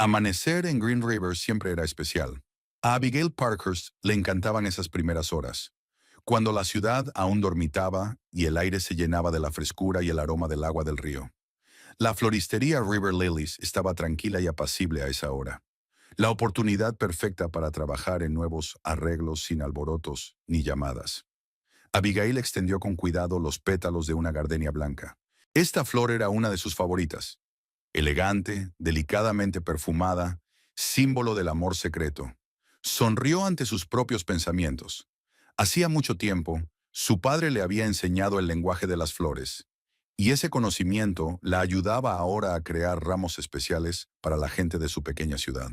Amanecer en Green River siempre era especial. A Abigail Parkhurst le encantaban esas primeras horas, cuando la ciudad aún dormitaba y el aire se llenaba de la frescura y el aroma del agua del río. La floristería River Lilies estaba tranquila y apacible a esa hora. La oportunidad perfecta para trabajar en nuevos arreglos sin alborotos ni llamadas. Abigail extendió con cuidado los pétalos de una gardenia blanca. Esta flor era una de sus favoritas. Elegante, delicadamente perfumada, símbolo del amor secreto. Sonrió ante sus propios pensamientos. Hacía mucho tiempo, su padre le había enseñado el lenguaje de las flores, y ese conocimiento la ayudaba ahora a crear ramos especiales para la gente de su pequeña ciudad.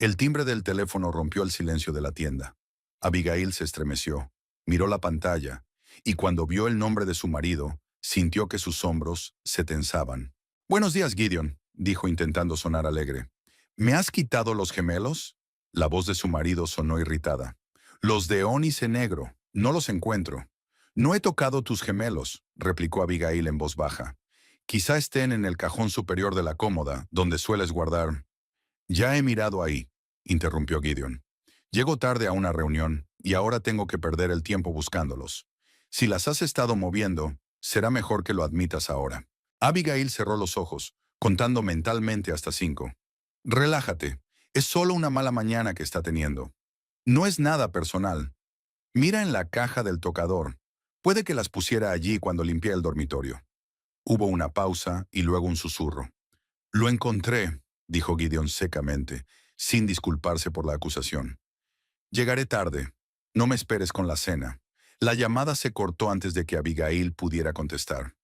El timbre del teléfono rompió el silencio de la tienda. Abigail se estremeció, miró la pantalla, y cuando vio el nombre de su marido, sintió que sus hombros se tensaban. «Buenos días, Gideon», dijo intentando sonar alegre. «¿Me has quitado los gemelos?» La voz de su marido sonó irritada. «Los de ónice negro, no los encuentro». «No he tocado tus gemelos», replicó Abigail en voz baja. «Quizá estén en el cajón superior de la cómoda, donde sueles guardar». «Ya he mirado ahí», interrumpió Gideon. «Llego tarde a una reunión y ahora tengo que perder el tiempo buscándolos. Si las has estado moviendo, será mejor que lo admitas ahora». Abigail cerró los ojos, contando mentalmente hasta 5. «Relájate, es solo una mala mañana que está teniendo. No es nada personal. Mira en la caja del tocador. Puede que las pusiera allí cuando limpié el dormitorio». Hubo una pausa y luego un susurro. «Lo encontré», dijo Gideon secamente, sin disculparse por la acusación. «Llegaré tarde. No me esperes con la cena». La llamada se cortó antes de que Abigail pudiera contestar.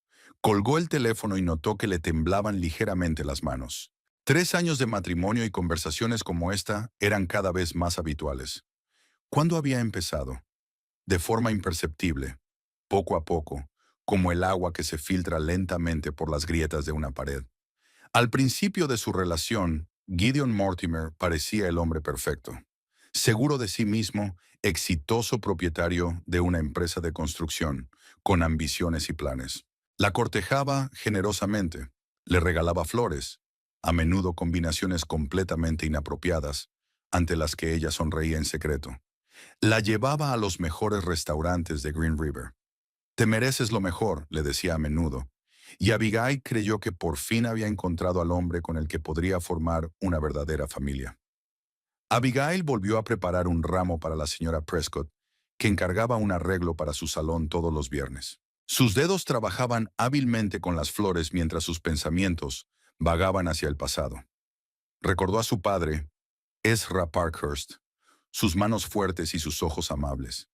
Colgó el teléfono y notó que le temblaban ligeramente las manos. 3 años de matrimonio y conversaciones como esta eran cada vez más habituales. ¿Cuándo había empezado? De forma imperceptible, poco a poco, como el agua que se filtra lentamente por las grietas de una pared. Al principio de su relación, Gideon Mortimer parecía el hombre perfecto. Seguro de sí mismo, exitoso propietario de una empresa de construcción, con ambiciones y planes. La cortejaba generosamente, le regalaba flores, a menudo combinaciones completamente inapropiadas, ante las que ella sonreía en secreto. La llevaba a los mejores restaurantes de Green River. «Te mereces lo mejor», le decía a menudo, y Abigail creyó que por fin había encontrado al hombre con el que podría formar una verdadera familia. Abigail volvió a preparar un ramo para la señora Prescott, que encargaba un arreglo para su salón todos los viernes. Sus dedos trabajaban hábilmente con las flores mientras sus pensamientos vagaban hacia el pasado. Recordó a su padre, Ezra Parkhurst, sus manos fuertes y sus ojos amables.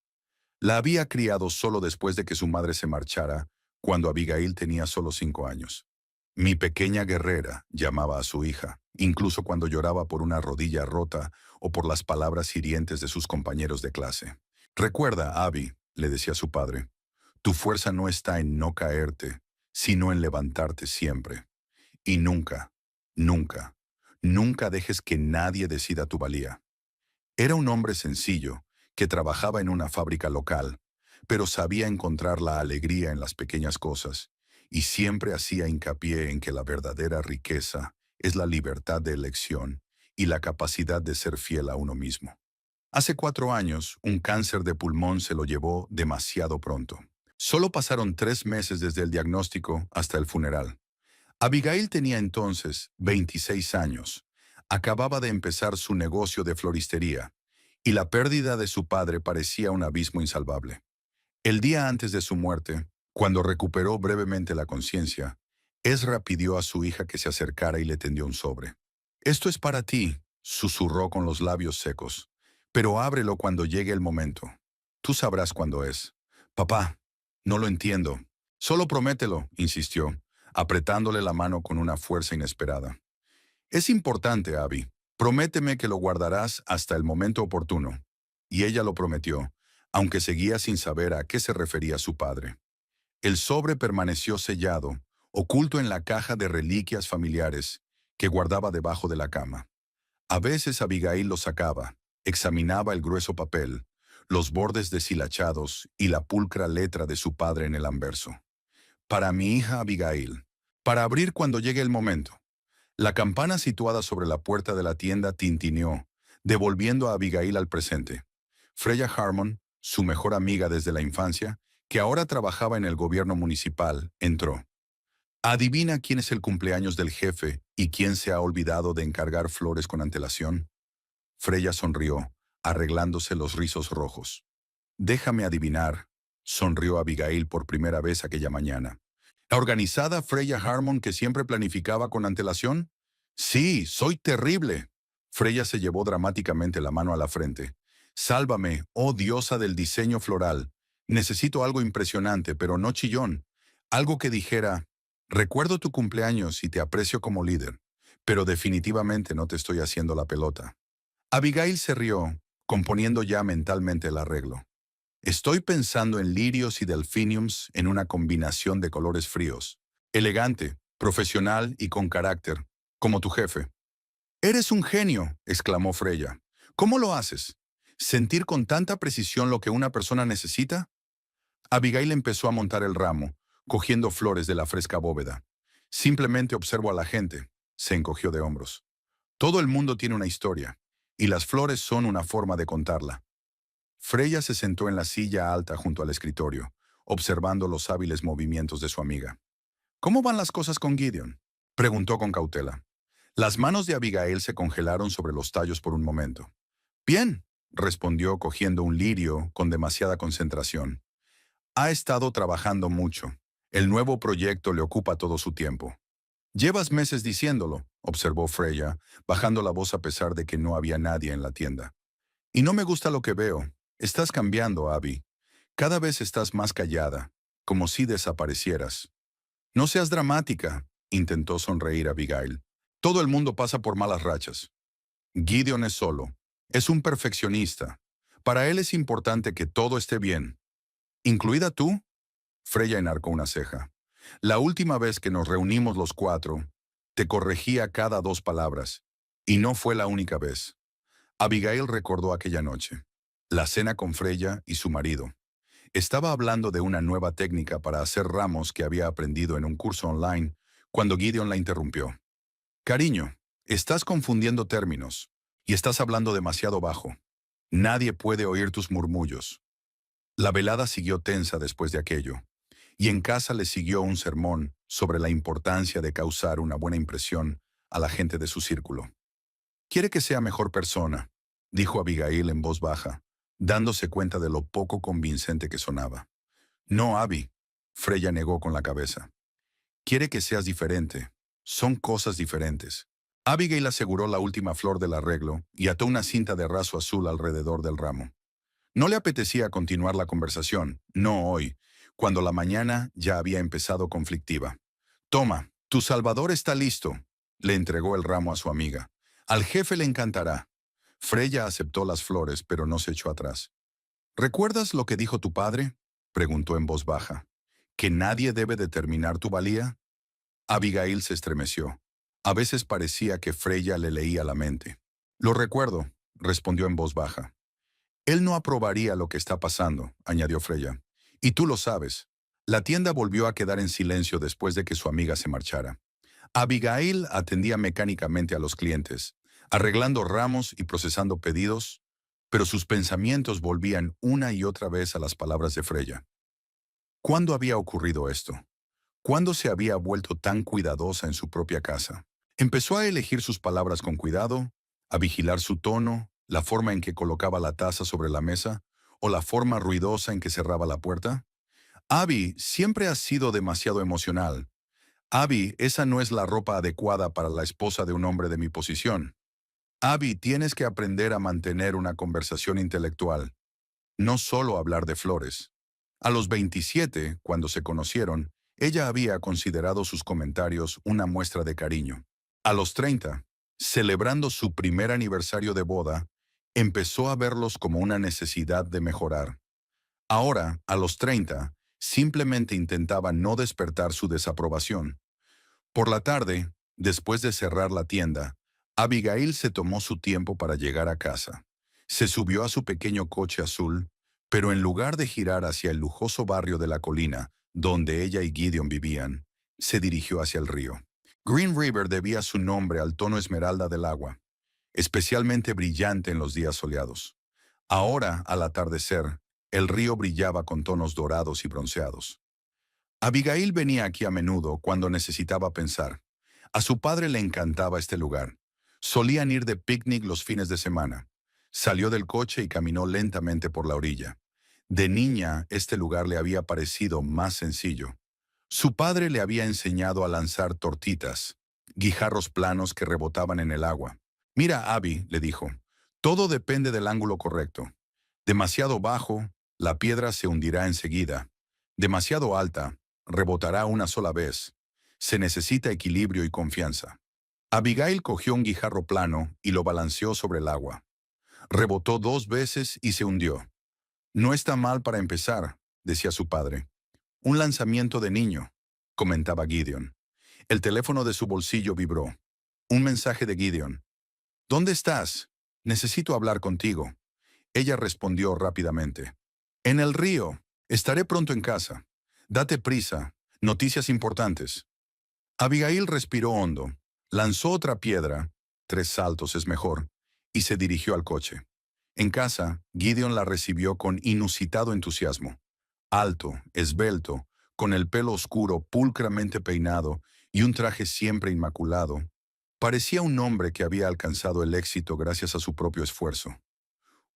La había criado solo después de que su madre se marchara, cuando Abigail tenía solo 5 años. «Mi pequeña guerrera», llamaba a su hija, incluso cuando lloraba por una rodilla rota o por las palabras hirientes de sus compañeros de clase. «Recuerda, Abby», le decía su padre, «tu fuerza no está en no caerte, sino en levantarte siempre. Y nunca, nunca, nunca dejes que nadie decida tu valía». Era un hombre sencillo, que trabajaba en una fábrica local, pero sabía encontrar la alegría en las pequeñas cosas, y siempre hacía hincapié en que la verdadera riqueza es la libertad de elección y la capacidad de ser fiel a uno mismo. Hace 4 años, un cáncer de pulmón se lo llevó demasiado pronto. Solo pasaron 3 meses desde el diagnóstico hasta el funeral. Abigail tenía entonces 26 años. Acababa de empezar su negocio de floristería, y la pérdida de su padre parecía un abismo insalvable. El día antes de su muerte, cuando recuperó brevemente la conciencia, Ezra pidió a su hija que se acercara y le tendió un sobre. «Esto es para ti», susurró con los labios secos, «pero ábrelo cuando llegue el momento. Tú sabrás cuándo es». «Papá, no lo entiendo». «Solo promételo», insistió, apretándole la mano con una fuerza inesperada. «Es importante, Abby. Prométeme que lo guardarás hasta el momento oportuno». Y ella lo prometió, aunque seguía sin saber a qué se refería su padre. El sobre permaneció sellado, oculto en la caja de reliquias familiares que guardaba debajo de la cama. A veces Abigail lo sacaba, examinaba el grueso papel, los bordes deshilachados y la pulcra letra de su padre en el anverso. «Para mi hija Abigail, para abrir cuando llegue el momento». La campana situada sobre la puerta de la tienda tintineó, devolviendo a Abigail al presente. Freya Harmon, su mejor amiga desde la infancia, que ahora trabajaba en el gobierno municipal, entró. ¿Adivina quién es el cumpleaños del jefe y quién se ha olvidado de encargar flores con antelación? Freya sonrió, arreglándose los rizos rojos. Déjame adivinar, sonrió Abigail por primera vez aquella mañana. ¿La organizada Freya Harmon que siempre planificaba con antelación? Sí, soy terrible. Freya se llevó dramáticamente la mano a la frente. Sálvame, oh diosa del diseño floral. Necesito algo impresionante, pero no chillón. Algo que dijera, recuerdo tu cumpleaños y te aprecio como líder, pero definitivamente no te estoy haciendo la pelota. Abigail se rió, componiendo ya mentalmente el arreglo. Estoy pensando en lirios y delfiniums en una combinación de colores fríos. Elegante, profesional y con carácter, como tu jefe. «Eres un genio», exclamó Freya. «¿Cómo lo haces? ¿Sentir con tanta precisión lo que una persona necesita?» Abigail empezó a montar el ramo, cogiendo flores de la fresca bóveda. «Simplemente observo a la gente», se encogió de hombros. «Todo el mundo tiene una historia, y las flores son una forma de contarla». Freya se sentó en la silla alta junto al escritorio, observando los hábiles movimientos de su amiga. «¿Cómo van las cosas con Gideon?», preguntó con cautela. Las manos de Abigail se congelaron sobre los tallos por un momento. «Bien», respondió cogiendo un lirio con demasiada concentración. «Ha estado trabajando mucho. El nuevo proyecto le ocupa todo su tiempo». «Llevas meses diciéndolo», observó Freya, bajando la voz a pesar de que no había nadie en la tienda. «Y no me gusta lo que veo. Estás cambiando, Abby. Cada vez estás más callada, como si desaparecieras». «No seas dramática», intentó sonreír Abigail. «Todo el mundo pasa por malas rachas. Gideon es solo. Es un perfeccionista. Para él es importante que todo esté bien. ¿Incluida tú?». Freya enarcó una ceja. «La última vez que nos reunimos los cuatro, te corregía cada 2 palabras. Y no fue la única vez». Abigail recordó aquella noche. La cena con Freya y su marido. Estaba hablando de una nueva técnica para hacer ramos que había aprendido en un curso online cuando Gideon la interrumpió. «Cariño, estás confundiendo términos y estás hablando demasiado bajo. Nadie puede oír tus murmullos». La velada siguió tensa después de aquello, y en casa le siguió un sermón sobre la importancia de causar una buena impresión a la gente de su círculo. «Quiere que sea mejor persona», dijo Abigail en voz baja, dándose cuenta de lo poco convincente que sonaba. «No, Abby», Freya negó con la cabeza. «Quiere que seas diferente. Son cosas diferentes». Abigail aseguró la última flor del arreglo y ató una cinta de raso azul alrededor del ramo. No le apetecía continuar la conversación, no hoy, cuando la mañana ya había empezado conflictiva. «Toma, tu salvador está listo», le entregó el ramo a su amiga. «Al jefe le encantará». Freya aceptó las flores, pero no se echó atrás. «¿Recuerdas lo que dijo tu padre?», preguntó en voz baja. «¿Que nadie debe determinar tu valía?». Abigail se estremeció. A veces parecía que Freya le leía la mente. «Lo recuerdo», respondió en voz baja. «Él no aprobaría lo que está pasando», añadió Freya. «Y tú lo sabes». La tienda volvió a quedar en silencio después de que su amiga se marchara. Abigail atendía mecánicamente a los clientes, arreglando ramos y procesando pedidos, pero sus pensamientos volvían una y otra vez a las palabras de Freya. ¿Cuándo había ocurrido esto? ¿Cuándo se había vuelto tan cuidadosa en su propia casa? Empezó a elegir sus palabras con cuidado, a vigilar su tono, la forma en que colocaba la taza sobre la mesa o la forma ruidosa en que cerraba la puerta. «Abby, siempre has sido demasiado emocional. Abby, esa no es la ropa adecuada para la esposa de un hombre de mi posición. Abby, tienes que aprender a mantener una conversación intelectual, no solo hablar de flores». A los 27, cuando se conocieron, ella había considerado sus comentarios una muestra de cariño. A los 30, celebrando su primer aniversario de boda, empezó a verlos como una necesidad de mejorar. Ahora, a los 30, simplemente intentaba no despertar su desaprobación. Por la tarde, después de cerrar la tienda, Abigail se tomó su tiempo para llegar a casa. Se subió a su pequeño coche azul, pero en lugar de girar hacia el lujoso barrio de la colina, donde ella y Gideon vivían, se dirigió hacia el río. Green River debía su nombre al tono esmeralda del agua, especialmente brillante en los días soleados. Ahora, al atardecer, el río brillaba con tonos dorados y bronceados. Abigail venía aquí a menudo cuando necesitaba pensar. A su padre le encantaba este lugar. Solían ir de picnic los fines de semana. Salió del coche y caminó lentamente por la orilla. De niña, este lugar le había parecido más sencillo. Su padre le había enseñado a lanzar tortitas, guijarros planos que rebotaban en el agua. Mira, Abby, le dijo, todo depende del ángulo correcto. Demasiado bajo, la piedra se hundirá enseguida. Demasiado alta, rebotará una sola vez. Se necesita equilibrio y confianza. Abigail cogió un guijarro plano y lo balanceó sobre el agua. Rebotó 2 veces y se hundió. No está mal para empezar, decía su padre. Un lanzamiento de niño, comentaba Gideon. El teléfono de su bolsillo vibró. Un mensaje de Gideon. ¿Dónde estás? Necesito hablar contigo. Ella respondió rápidamente. En el río. Estaré pronto en casa. Date prisa. Noticias importantes. Abigail respiró hondo, lanzó otra piedra, 3 saltos es mejor, y se dirigió al coche. En casa, Gideon la recibió con inusitado entusiasmo. Alto, esbelto, con el pelo oscuro pulcramente peinado y un traje siempre inmaculado, parecía un hombre que había alcanzado el éxito gracias a su propio esfuerzo.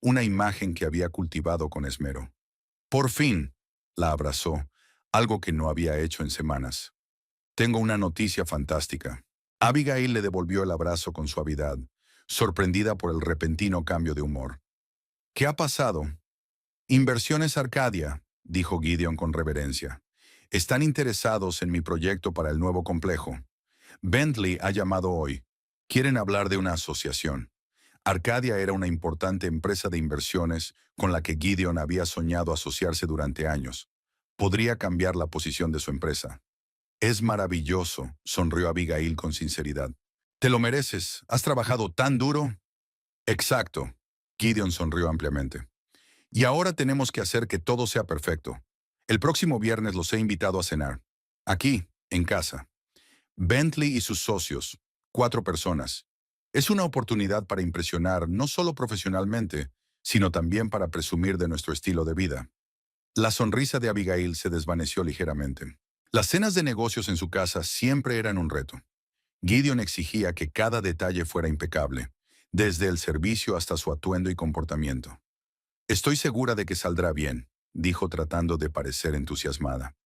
Una imagen que había cultivado con esmero. Por fin, la abrazó, algo que no había hecho en semanas. Tengo una noticia fantástica. Abigail le devolvió el abrazo con suavidad, sorprendida por el repentino cambio de humor. ¿Qué ha pasado? Inversiones Arcadia, dijo Gideon con reverencia. Están interesados en mi proyecto para el nuevo complejo. Bentley ha llamado hoy. Quieren hablar de una asociación. Arcadia era una importante empresa de inversiones con la que Gideon había soñado asociarse durante años. Podría cambiar la posición de su empresa. Es maravilloso, sonrió Abigail con sinceridad. Te lo mereces. ¿Has trabajado tan duro? Exacto. Gideon sonrió ampliamente. Y ahora tenemos que hacer que todo sea perfecto. El próximo viernes los he invitado a cenar. Aquí, en casa. Bentley y sus socios. 4 personas. Es una oportunidad para impresionar no solo profesionalmente, sino también para presumir de nuestro estilo de vida. La sonrisa de Abigail se desvaneció ligeramente. Las cenas de negocios en su casa siempre eran un reto. Gideon exigía que cada detalle fuera impecable, desde el servicio hasta su atuendo y comportamiento. Estoy segura de que saldrá bien, dijo tratando de parecer entusiasmada.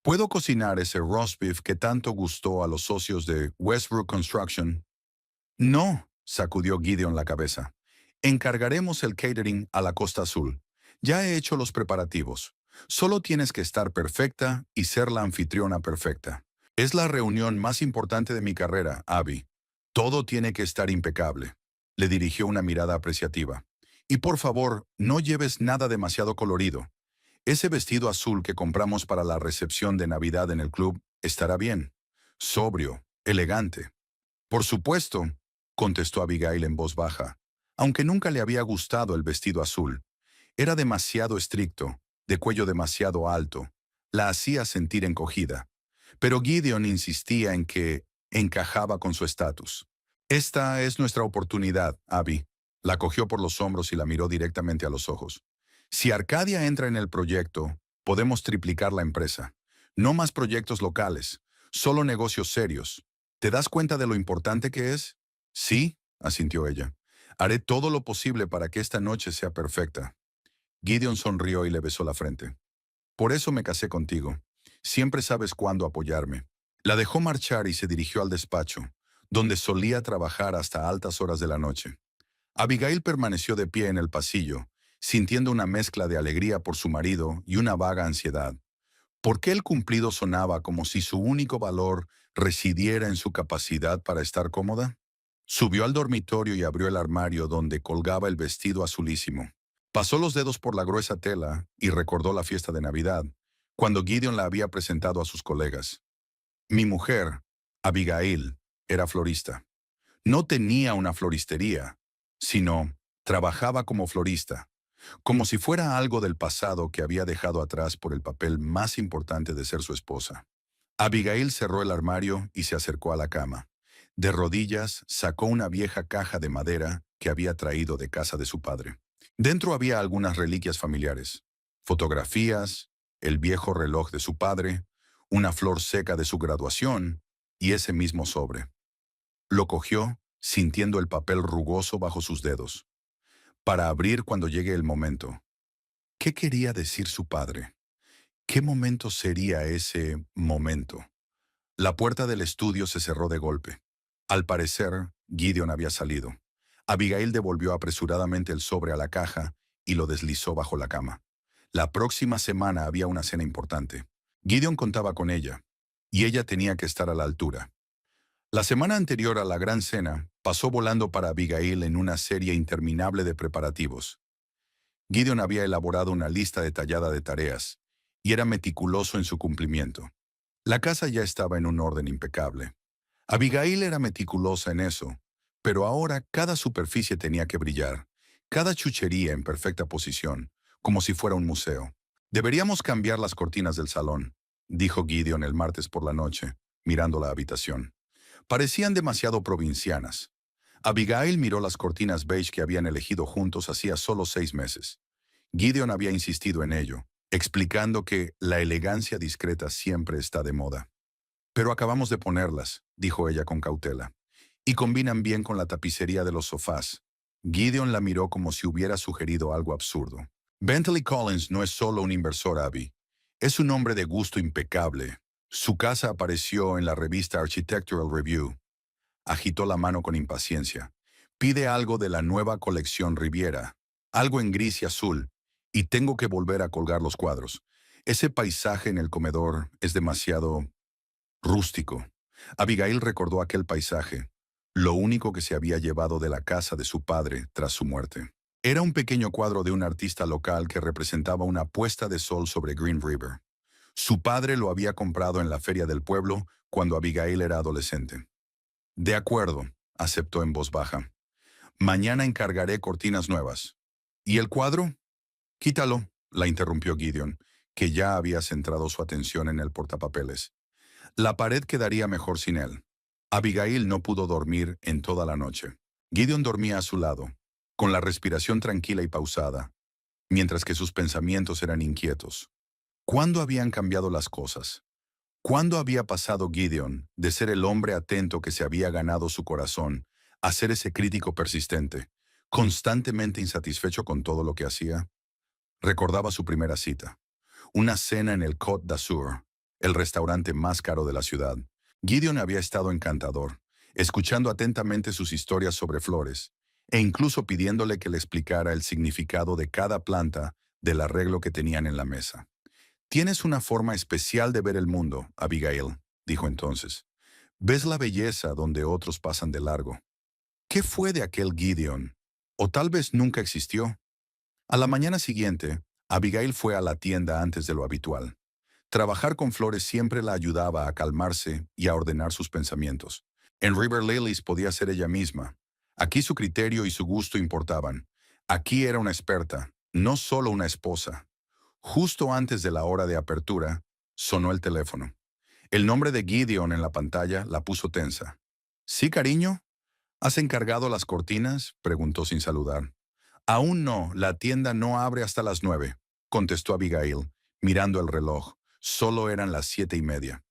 ¿Puedo cocinar ese roast beef que tanto gustó a los socios de Westbrook Construction? No, sacudió Gideon la cabeza. Encargaremos el catering a la Costa Azul. Ya he hecho los preparativos. Solo tienes que estar perfecta y ser la anfitriona perfecta. Es la reunión más importante de mi carrera, Abby. Todo tiene que estar impecable. Le dirigió una mirada apreciativa. Y por favor, no lleves nada demasiado colorido. Ese vestido azul que compramos para la recepción de Navidad en el club estará bien. Sobrio, elegante. Por supuesto, contestó Abigail en voz baja, aunque nunca le había gustado el vestido azul. Era demasiado estricto, de cuello demasiado alto. La hacía sentir encogida. Pero Gideon insistía en que encajaba con su estatus. Esta es nuestra oportunidad, Abby. La cogió por los hombros y la miró directamente a los ojos. Si Arcadia entra en el proyecto, podemos triplicar la empresa. No más proyectos locales, solo negocios serios. ¿Te das cuenta de lo importante que es? Sí, asintió ella. Haré todo lo posible para que esta noche sea perfecta. Gideon sonrió y le besó la frente. Por eso me casé contigo. Siempre sabes cuándo apoyarme. La dejó marchar y se dirigió al despacho, donde solía trabajar hasta altas horas de la noche. Abigail permaneció de pie en el pasillo, sintiendo una mezcla de alegría por su marido y una vaga ansiedad. ¿Por qué el cumplido sonaba como si su único valor residiera en su capacidad para estar cómoda? Subió al dormitorio y abrió el armario donde colgaba el vestido azulísimo. Pasó los dedos por la gruesa tela y recordó la fiesta de Navidad, cuando Gideon la había presentado a sus colegas. Mi mujer, Abigail, era florista. No tenía una floristería, sino trabajaba como florista, como si fuera algo del pasado que había dejado atrás por el papel más importante de ser su esposa. Abigail cerró el armario y se acercó a la cama. De rodillas, sacó una vieja caja de madera que había traído de casa de su padre. Dentro había algunas reliquias familiares, fotografías, el viejo reloj de su padre, una flor seca de su graduación y ese mismo sobre. Lo cogió, sintiendo el papel rugoso bajo sus dedos, para abrir cuando llegue el momento. ¿Qué quería decir su padre? ¿Qué momento sería ese momento? La puerta del estudio se cerró de golpe. Al parecer, Gideon había salido. Abigail devolvió apresuradamente el sobre a la caja y lo deslizó bajo la cama. La próxima semana había una cena importante. Gideon contaba con ella, y ella tenía que estar a la altura. La semana anterior a la gran cena pasó volando para Abigail en una serie interminable de preparativos. Gideon había elaborado una lista detallada de tareas, y era meticuloso en su cumplimiento. La casa ya estaba en un orden impecable. Abigail era meticulosa en eso, pero ahora cada superficie tenía que brillar, cada chuchería en perfecta posición, como si fuera un museo. Deberíamos cambiar las cortinas del salón, dijo Gideon el martes por la noche, mirando la habitación. Parecían demasiado provincianas. Abigail miró las cortinas beige que habían elegido juntos hacía solo 6 meses. Gideon había insistido en ello, explicando que la elegancia discreta siempre está de moda. Pero acabamos de ponerlas, dijo ella con cautela, y combinan bien con la tapicería de los sofás. Gideon la miró como si hubiera sugerido algo absurdo. Bentley Collins no es solo un inversor, Abby. Es un hombre de gusto impecable. Su casa apareció en la revista Architectural Review. Agitó la mano con impaciencia. Pide algo de la nueva colección Riviera, algo en gris y azul, y tengo que volver a colgar los cuadros. Ese paisaje en el comedor es demasiado rústico. Abigail recordó aquel paisaje, lo único que se había llevado de la casa de su padre tras su muerte. Era un pequeño cuadro de un artista local que representaba una puesta de sol sobre Green River. Su padre lo había comprado en la feria del pueblo cuando Abigail era adolescente. De acuerdo, aceptó en voz baja. Mañana encargaré cortinas nuevas. ¿Y el cuadro? Quítalo, la interrumpió Gideon, que ya había centrado su atención en el portapapeles. La pared quedaría mejor sin él. Abigail no pudo dormir en toda la noche. Gideon dormía a su lado, con la respiración tranquila y pausada, mientras que sus pensamientos eran inquietos. ¿Cuándo habían cambiado las cosas? ¿Cuándo había pasado Gideon de ser el hombre atento que se había ganado su corazón a ser ese crítico persistente, constantemente insatisfecho con todo lo que hacía? Recordaba su primera cita, una cena en el Côte d'Azur, el restaurante más caro de la ciudad. Gideon había estado encantador, escuchando atentamente sus historias sobre flores, e incluso pidiéndole que le explicara el significado de cada planta del arreglo que tenían en la mesa. «Tienes una forma especial de ver el mundo, Abigail», dijo entonces. «Ves la belleza donde otros pasan de largo». ¿Qué fue de aquel Gideon? ¿O tal vez nunca existió? A la mañana siguiente, Abigail fue a la tienda antes de lo habitual. Trabajar con flores siempre la ayudaba a calmarse y a ordenar sus pensamientos. En River Lilies podía ser ella misma. Aquí su criterio y su gusto importaban. Aquí era una experta, no solo una esposa. Justo antes de la hora de apertura, sonó el teléfono. El nombre de Gideon en la pantalla la puso tensa. «¿Sí, cariño? ¿Has encargado las cortinas?», preguntó sin saludar. «Aún no, la tienda no abre hasta las 9», contestó Abigail, mirando el reloj. Solo eran las 7:30.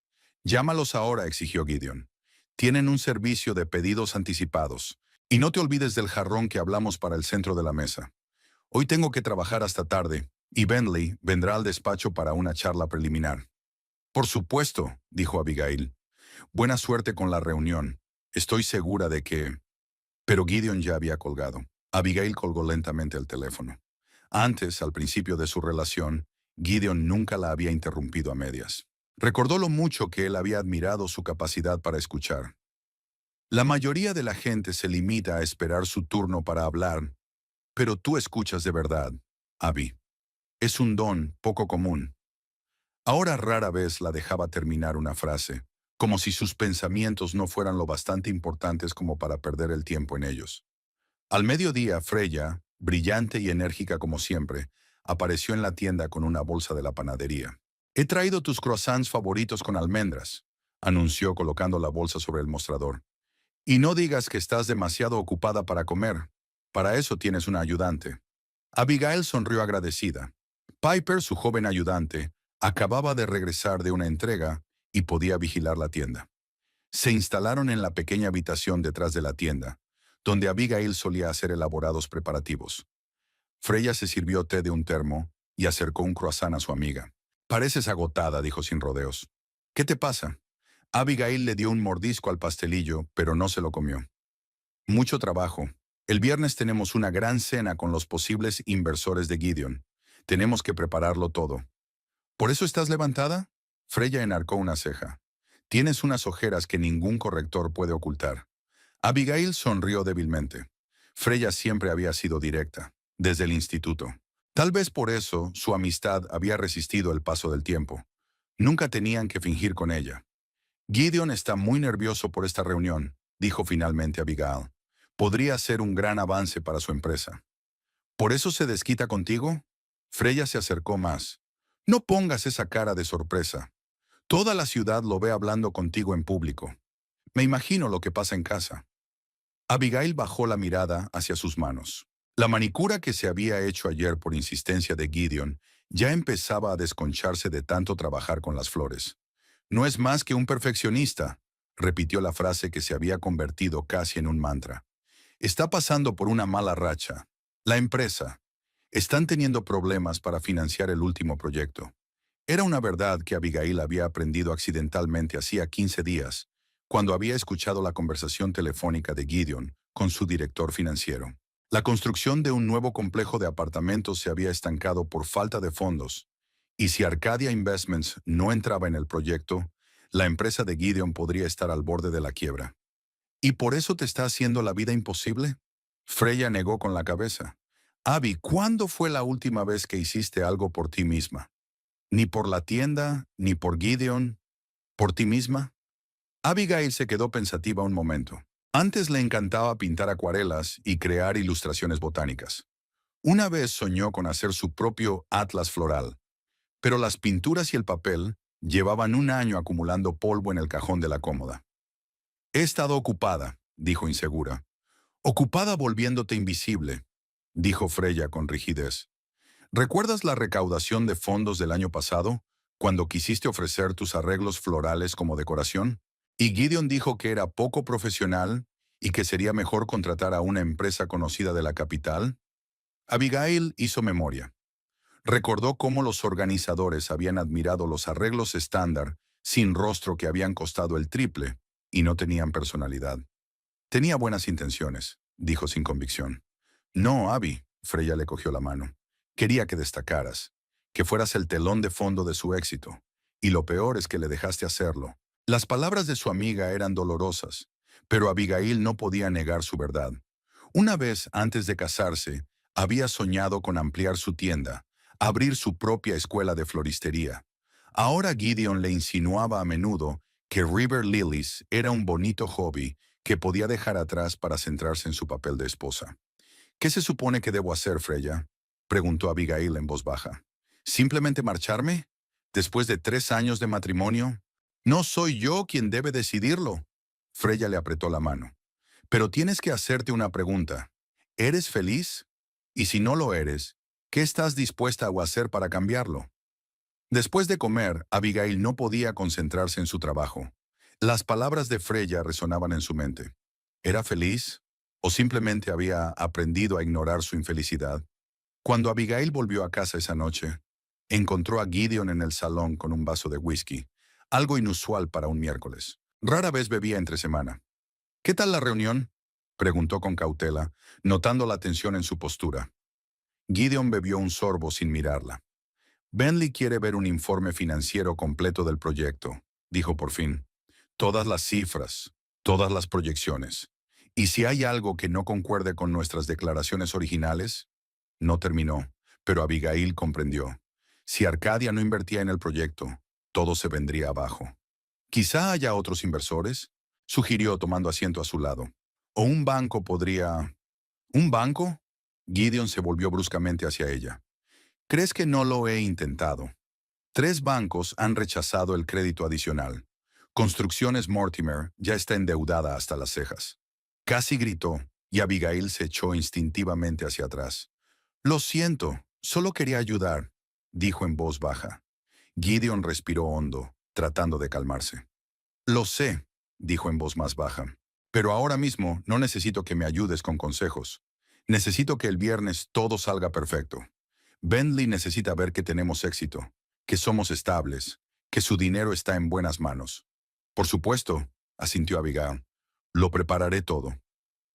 «Llámalos ahora», exigió Gideon. «Tienen un servicio de pedidos anticipados. Y no te olvides del jarrón que hablamos para el centro de la mesa. Hoy tengo que trabajar hasta tarde, y Bentley vendrá al despacho para una charla preliminar». «Por supuesto», dijo Abigail. «Buena suerte con la reunión. Estoy segura de que...» Pero Gideon ya había colgado. Abigail colgó lentamente el teléfono. Antes, al principio de su relación, Gideon nunca la había interrumpido a medias. Recordó lo mucho que él había admirado su capacidad para escuchar. La mayoría de la gente se limita a esperar su turno para hablar, pero tú escuchas de verdad, Abby. Es un don poco común. Ahora rara vez la dejaba terminar una frase, como si sus pensamientos no fueran lo bastante importantes como para perder el tiempo en ellos. Al mediodía, Freya, brillante y enérgica como siempre, apareció en la tienda con una bolsa de la panadería. He traído tus croissants favoritos con almendras, anunció colocando la bolsa sobre el mostrador. Y no digas que estás demasiado ocupada para comer. Para eso tienes una ayudante. Abigail sonrió agradecida. Piper, su joven ayudante, acababa de regresar de una entrega y podía vigilar la tienda. Se instalaron en la pequeña habitación detrás de la tienda, donde Abigail solía hacer elaborados preparativos. Freya se sirvió té de un termo y acercó un croissant a su amiga. Pareces agotada, dijo sin rodeos. ¿Qué te pasa? Abigail le dio un mordisco al pastelillo, pero no se lo comió. Mucho trabajo. El viernes tenemos una gran cena con los posibles inversores de Gideon. Tenemos que prepararlo todo. ¿Por eso estás levantada? Freya enarcó una ceja. Tienes unas ojeras que ningún corrector puede ocultar. Abigail sonrió débilmente. Freya siempre había sido directa, desde el instituto. Tal vez por eso su amistad había resistido el paso del tiempo. Nunca tenían que fingir con ella. Gideon está muy nervioso por esta reunión, dijo finalmente Abigail. Podría ser un gran avance para su empresa. ¿Por eso se desquita contigo? Freya se acercó más. No pongas esa cara de sorpresa. Toda la ciudad lo ve hablando contigo en público. Me imagino lo que pasa en casa. Abigail bajó la mirada hacia sus manos. La manicura que se había hecho ayer por insistencia de Gideon ya empezaba a desconcharse de tanto trabajar con las flores. No es más que un perfeccionista, repitió la frase que se había convertido casi en un mantra. Está pasando por una mala racha. La empresa. Están teniendo problemas para financiar el último proyecto. Era una verdad que Abigail había aprendido accidentalmente hacía 15 días, cuando había escuchado la conversación telefónica de Gideon con su director financiero. La construcción de un nuevo complejo de apartamentos se había estancado por falta de fondos, y si Arcadia Investments no entraba en el proyecto, la empresa de Gideon podría estar al borde de la quiebra. ¿Y por eso te está haciendo la vida imposible? Freya negó con la cabeza. Abby, ¿cuándo fue la última vez que hiciste algo por ti misma? Ni por la tienda, ni por Gideon. ¿Por ti misma? Abigail se quedó pensativa un momento. Antes le encantaba pintar acuarelas y crear ilustraciones botánicas. Una vez soñó con hacer su propio atlas floral, pero las pinturas y el papel llevaban un año acumulando polvo en el cajón de la cómoda. He estado ocupada, dijo insegura. Ocupada volviéndote invisible, dijo Freya con rigidez. ¿Recuerdas la recaudación de fondos del año pasado, cuando quisiste ofrecer tus arreglos florales como decoración? Y Gideon dijo que era poco profesional y que sería mejor contratar a una empresa conocida de la capital. Abigail hizo memoria. Recordó cómo los organizadores habían admirado los arreglos estándar, sin rostro que habían costado el triple, y no tenían personalidad. Tenía buenas intenciones, dijo sin convicción. No, Abby, Freya le cogió la mano. Quería que destacaras, que fueras el telón de fondo de su éxito. Y lo peor es que le dejaste hacerlo. Las palabras de su amiga eran dolorosas, pero Abigail no podía negar su verdad. Una vez antes de casarse, había soñado con ampliar su tienda, abrir su propia escuela de floristería. Ahora Gideon le insinuaba a menudo que River Lilies era un bonito hobby que podía dejar atrás para centrarse en su papel de esposa. ¿Qué se supone que debo hacer, Freya?, preguntó Abigail en voz baja. ¿Simplemente marcharme? ¿Después de 3 años de matrimonio? No soy yo quien debe decidirlo. Freya le apretó la mano. Pero tienes que hacerte una pregunta. ¿Eres feliz? Y si no lo eres, ¿qué estás dispuesta a hacer para cambiarlo? Después de comer, Abigail no podía concentrarse en su trabajo. Las palabras de Freya resonaban en su mente. ¿Era feliz? ¿O simplemente había aprendido a ignorar su infelicidad? Cuando Abigail volvió a casa esa noche, encontró a Gideon en el salón con un vaso de whisky, algo inusual para un miércoles. Rara vez bebía entre semana. ¿Qué tal la reunión?, preguntó con cautela, notando la tensión en su postura. Gideon bebió un sorbo sin mirarla. Bentley quiere ver un informe financiero completo del proyecto, dijo por fin. Todas las cifras, todas las proyecciones. ¿Y si hay algo que no concuerde con nuestras declaraciones originales? No terminó, pero Abigail comprendió. Si Arcadia no invertía en el proyecto, todo se vendría abajo. Quizá haya otros inversores, sugirió tomando asiento a su lado. O un banco podría... ¿Un banco? Gideon se volvió bruscamente hacia ella. ¿Crees que no lo he intentado? 3 bancos han rechazado el crédito adicional. Construcciones Mortimer ya está endeudada hasta las cejas. Casi gritó, y Abigail se echó instintivamente hacia atrás. Lo siento, solo quería ayudar, dijo en voz baja. Gideon respiró hondo, tratando de calmarse. Lo sé, dijo en voz más baja, pero ahora mismo no necesito que me ayudes con consejos. Necesito que el viernes todo salga perfecto. Bentley necesita ver que tenemos éxito, que somos estables, que su dinero está en buenas manos. Por supuesto, asintió Abigail. Lo prepararé todo.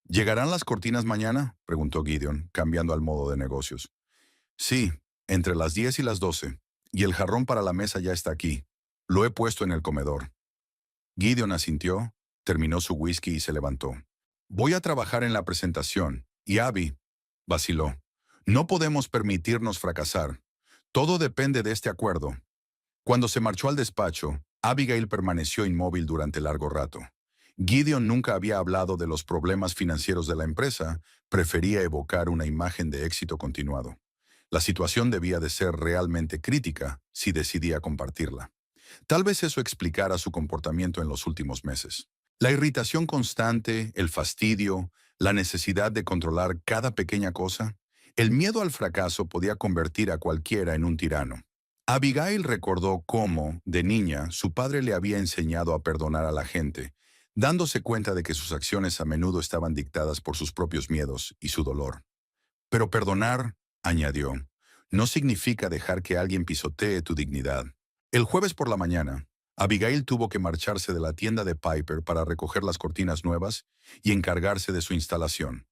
¿Llegarán las cortinas mañana?, preguntó Gideon, cambiando al modo de negocios. Sí, entre las 10 y las 12, y el jarrón para la mesa ya está aquí. Lo he puesto en el comedor. Gideon asintió, terminó su whisky y se levantó. Voy a trabajar en la presentación, y Abby, vaciló. No podemos permitirnos fracasar. Todo depende de este acuerdo. Cuando se marchó al despacho, Abigail permaneció inmóvil durante largo rato. Gideon nunca había hablado de los problemas financieros de la empresa, prefería evocar una imagen de éxito continuado. La situación debía de ser realmente crítica si decidía compartirla. Tal vez eso explicara su comportamiento en los últimos meses. La irritación constante, el fastidio, la necesidad de controlar cada pequeña cosa, el miedo al fracaso podía convertir a cualquiera en un tirano. Abigail recordó cómo, de niña, su padre le había enseñado a perdonar a la gente, dándose cuenta de que sus acciones a menudo estaban dictadas por sus propios miedos y su dolor. Pero perdonar, añadió, no significa dejar que alguien pisotee tu dignidad. El jueves por la mañana, Abigail tuvo que marcharse de la tienda de Piper para recoger las cortinas nuevas y encargarse de su instalación.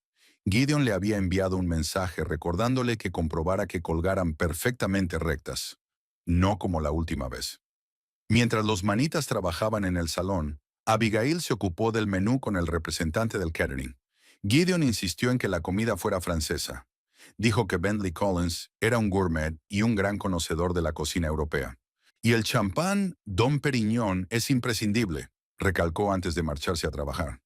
Gideon le había enviado un mensaje recordándole que comprobara que colgaran perfectamente rectas, no como la última vez. Mientras los manitas trabajaban en el salón, Abigail se ocupó del menú con el representante del catering. Gideon insistió en que la comida fuera francesa. Dijo que Bentley Collins era un gourmet y un gran conocedor de la cocina europea. Y el champán Dom Perignon es imprescindible, recalcó antes de marcharse a trabajar.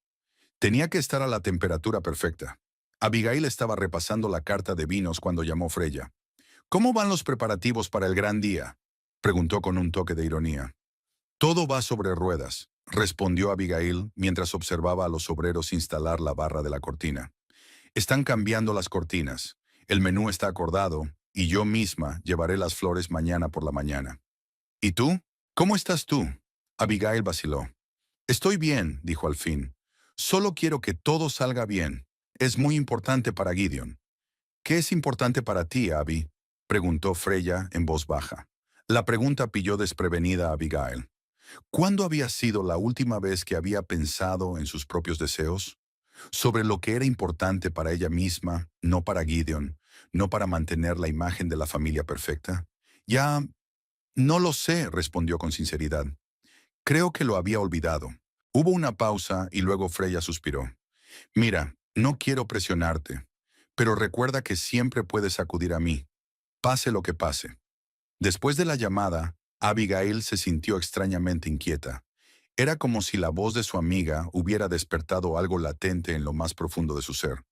Tenía que estar a la temperatura perfecta. Abigail estaba repasando la carta de vinos cuando llamó Freya. ¿Cómo van los preparativos para el gran día?, preguntó con un toque de ironía. Todo va sobre ruedas, respondió Abigail mientras observaba a los obreros instalar la barra de la cortina. Están cambiando las cortinas. El menú está acordado y yo misma llevaré las flores mañana por la mañana. ¿Y tú? ¿Cómo estás tú? Abigail vaciló. Estoy bien, dijo al fin. Solo quiero que todo salga bien. Es muy importante para Gideon. ¿Qué es importante para ti, Abby?, preguntó Freya en voz baja. La pregunta pilló desprevenida a Abigail. ¿Cuándo había sido la última vez que había pensado en sus propios deseos? Sobre lo que era importante para ella misma, no para Gideon, no para mantener la imagen de la familia perfecta. Ya, no lo sé, respondió con sinceridad. Creo que lo había olvidado. Hubo una pausa y luego Freya suspiró. Mira, no quiero presionarte, pero recuerda que siempre puedes acudir a mí, pase lo que pase. Después de la llamada, Abigail se sintió extrañamente inquieta. Era como si la voz de su amiga hubiera despertado algo latente en lo más profundo de su ser.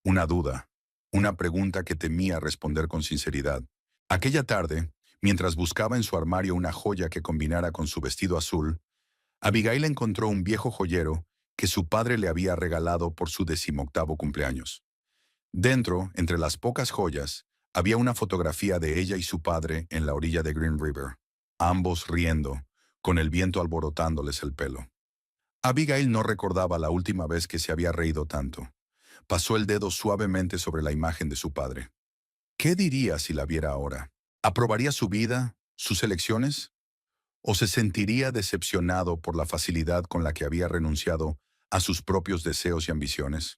Una duda, una pregunta que temía responder con sinceridad. Aquella tarde, mientras buscaba en su armario una joya que combinara con su vestido azul, Abigail encontró un viejo joyero que su padre le había regalado por su 18º cumpleaños. Dentro, entre las pocas joyas, había una fotografía de ella y su padre en la orilla de Green River, ambos riendo, con el viento alborotándoles el pelo. Abigail no recordaba la última vez que se había reído tanto. Pasó el dedo suavemente sobre la imagen de su padre. ¿Qué diría si la viera ahora? ¿Aprobaría su vida, sus elecciones? ¿O se sentiría decepcionado por la facilidad con la que había renunciado a sus propios deseos y ambiciones?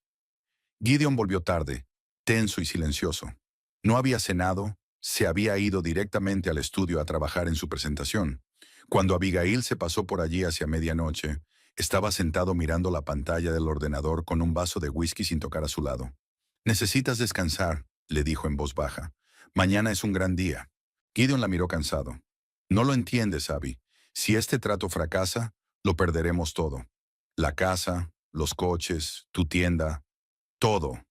Gideon volvió tarde, tenso y silencioso. No había cenado, se había ido directamente al estudio a trabajar en su presentación. Cuando Abigail se pasó por allí hacia medianoche, estaba sentado mirando la pantalla del ordenador con un vaso de whisky sin tocar a su lado. «Necesitas descansar», le dijo en voz baja. «Mañana es un gran día». Gideon la miró cansado. «No lo entiendes, Abby. Si este trato fracasa, lo perderemos todo. La casa, los coches, tu tienda, todo».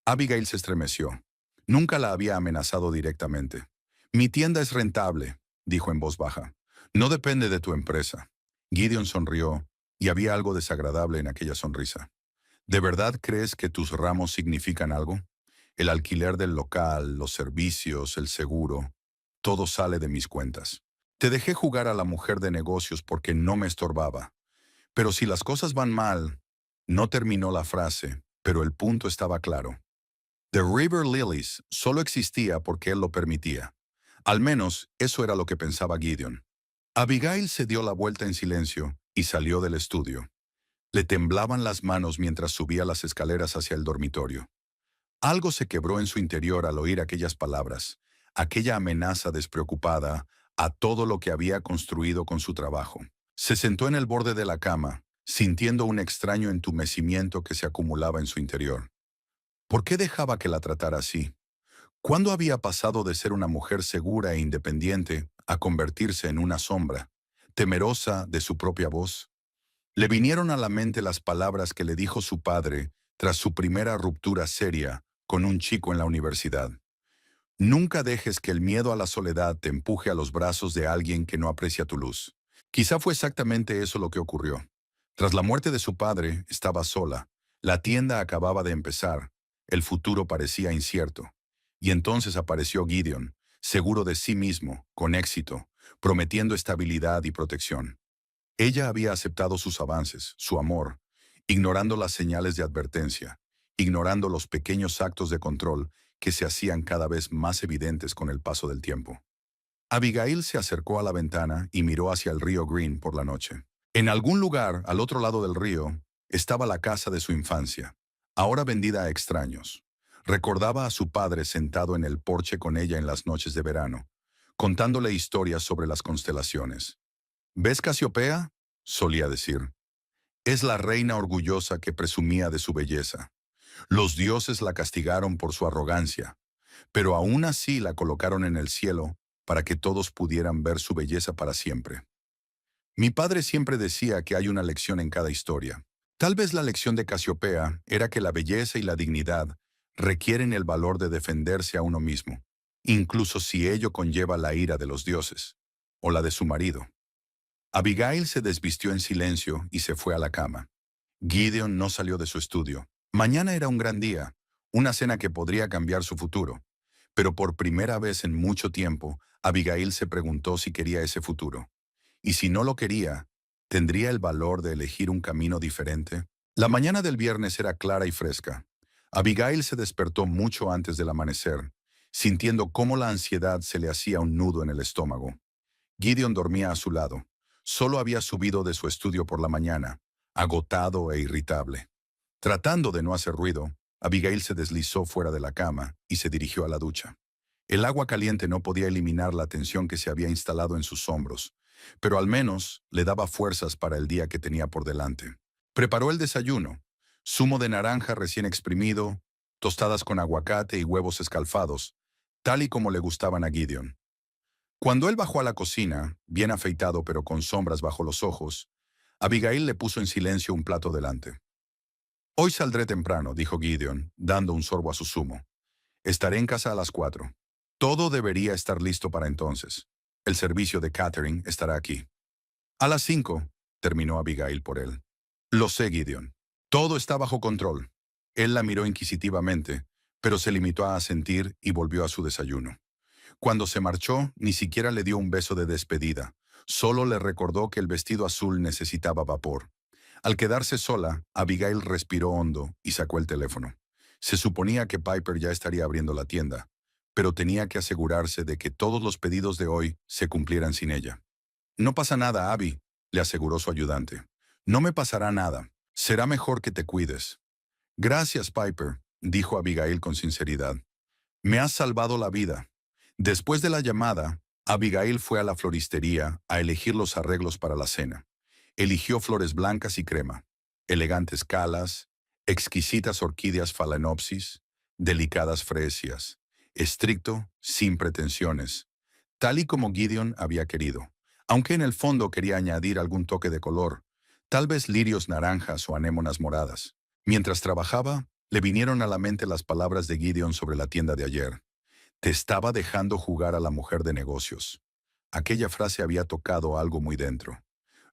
Abigail se estremeció. Nunca la había amenazado directamente. «Mi tienda es rentable. dijo en voz baja. No depende de tu empresa. Gideon sonrió, y había algo desagradable en aquella sonrisa. ¿De verdad crees que tus ramos significan algo? El alquiler del local, los servicios, el seguro, todo sale de mis cuentas. Te dejé jugar a la mujer de negocios porque no me estorbaba. Pero si las cosas van mal, no terminó la frase, pero el punto estaba claro. The River Lilies solo existía porque él lo permitía. Al menos eso era lo que pensaba Gideon. Abigail se dio la vuelta en silencio y salió del estudio. Le temblaban las manos mientras subía las escaleras hacia el dormitorio. Algo se quebró en su interior al oír aquellas palabras, aquella amenaza despreocupada a todo lo que había construido con su trabajo. Se sentó en el borde de la cama, sintiendo un extraño entumecimiento que se acumulaba en su interior. ¿Por qué dejaba que la tratara así? ¿Cuándo había pasado de ser una mujer segura e independiente a convertirse en una sombra, temerosa de su propia voz? Le vinieron a la mente las palabras que le dijo su padre tras su primera ruptura seria con un chico en la universidad. Nunca dejes que el miedo a la soledad te empuje a los brazos de alguien que no aprecia tu luz. Quizá fue exactamente eso lo que ocurrió. Tras la muerte de su padre, estaba sola. La tienda acababa de empezar. El futuro parecía incierto. Y entonces apareció Gideon, seguro de sí mismo, con éxito, prometiendo estabilidad y protección. Ella había aceptado sus avances, su amor, ignorando las señales de advertencia, ignorando los pequeños actos de control que se hacían cada vez más evidentes con el paso del tiempo. Abigail se acercó a la ventana y miró hacia el río Green por la noche. En algún lugar, al otro lado del río, estaba la casa de su infancia, ahora vendida a extraños. Recordaba a su padre sentado en el porche con ella en las noches de verano, contándole historias sobre las constelaciones. ¿Ves Casiopea? Solía decir. Es la reina orgullosa que presumía de su belleza. Los dioses la castigaron por su arrogancia, pero aún así la colocaron en el cielo para que todos pudieran ver su belleza para siempre. Mi padre siempre decía que hay una lección en cada historia. Tal vez la lección de Casiopea era que la belleza y la dignidad requieren el valor de defenderse a uno mismo, incluso si ello conlleva la ira de los dioses, o la de su marido. Abigail se desvistió en silencio y se fue a la cama. Gideon no salió de su estudio. Mañana era un gran día, una cena que podría cambiar su futuro. Pero por primera vez en mucho tiempo, Abigail se preguntó si quería ese futuro. Y si no lo quería, ¿tendría el valor de elegir un camino diferente? La mañana del viernes era clara y fresca. Abigail se despertó mucho antes del amanecer, sintiendo cómo la ansiedad se le hacía un nudo en el estómago. Gideon dormía a su lado. Solo había subido de su estudio por la mañana, agotado e irritable. Tratando de no hacer ruido, Abigail se deslizó fuera de la cama y se dirigió a la ducha. El agua caliente no podía eliminar la tensión que se había instalado en sus hombros, pero al menos le daba fuerzas para el día que tenía por delante. Preparó el desayuno: zumo de naranja recién exprimido, tostadas con aguacate y huevos escalfados, tal y como le gustaban a Gideon. Cuando él bajó a la cocina, bien afeitado pero con sombras bajo los ojos, Abigail le puso en silencio un plato delante. Hoy saldré temprano, dijo Gideon, dando un sorbo a su zumo. Estaré en casa a las 4. Todo debería estar listo para entonces. El servicio de catering estará aquí. A las 5, terminó Abigail por él. Lo sé, Gideon. Todo está bajo control. Él la miró inquisitivamente, pero se limitó a asentir y volvió a su desayuno. Cuando se marchó, ni siquiera le dio un beso de despedida. Solo le recordó que el vestido azul necesitaba vapor. Al quedarse sola, Abigail respiró hondo y sacó el teléfono. Se suponía que Piper ya estaría abriendo la tienda, pero tenía que asegurarse de que todos los pedidos de hoy se cumplieran sin ella. No pasa nada, Abby, le aseguró su ayudante. No me pasará nada. Será mejor que te cuides. Gracias, Piper, dijo Abigail con sinceridad. Me has salvado la vida. Después de la llamada, Abigail fue a la floristería a elegir los arreglos para la cena. Eligió flores blancas y crema, elegantes calas, exquisitas orquídeas phalaenopsis, delicadas fresias, estricto, sin pretensiones, tal y como Gideon había querido, aunque en el fondo quería añadir algún toque de color, tal vez lirios naranjas o anémonas moradas. Mientras trabajaba, le vinieron a la mente las palabras de Gideon sobre la tienda de ayer. Te estaba dejando jugar a la mujer de negocios. aquella frase había tocado algo muy dentro.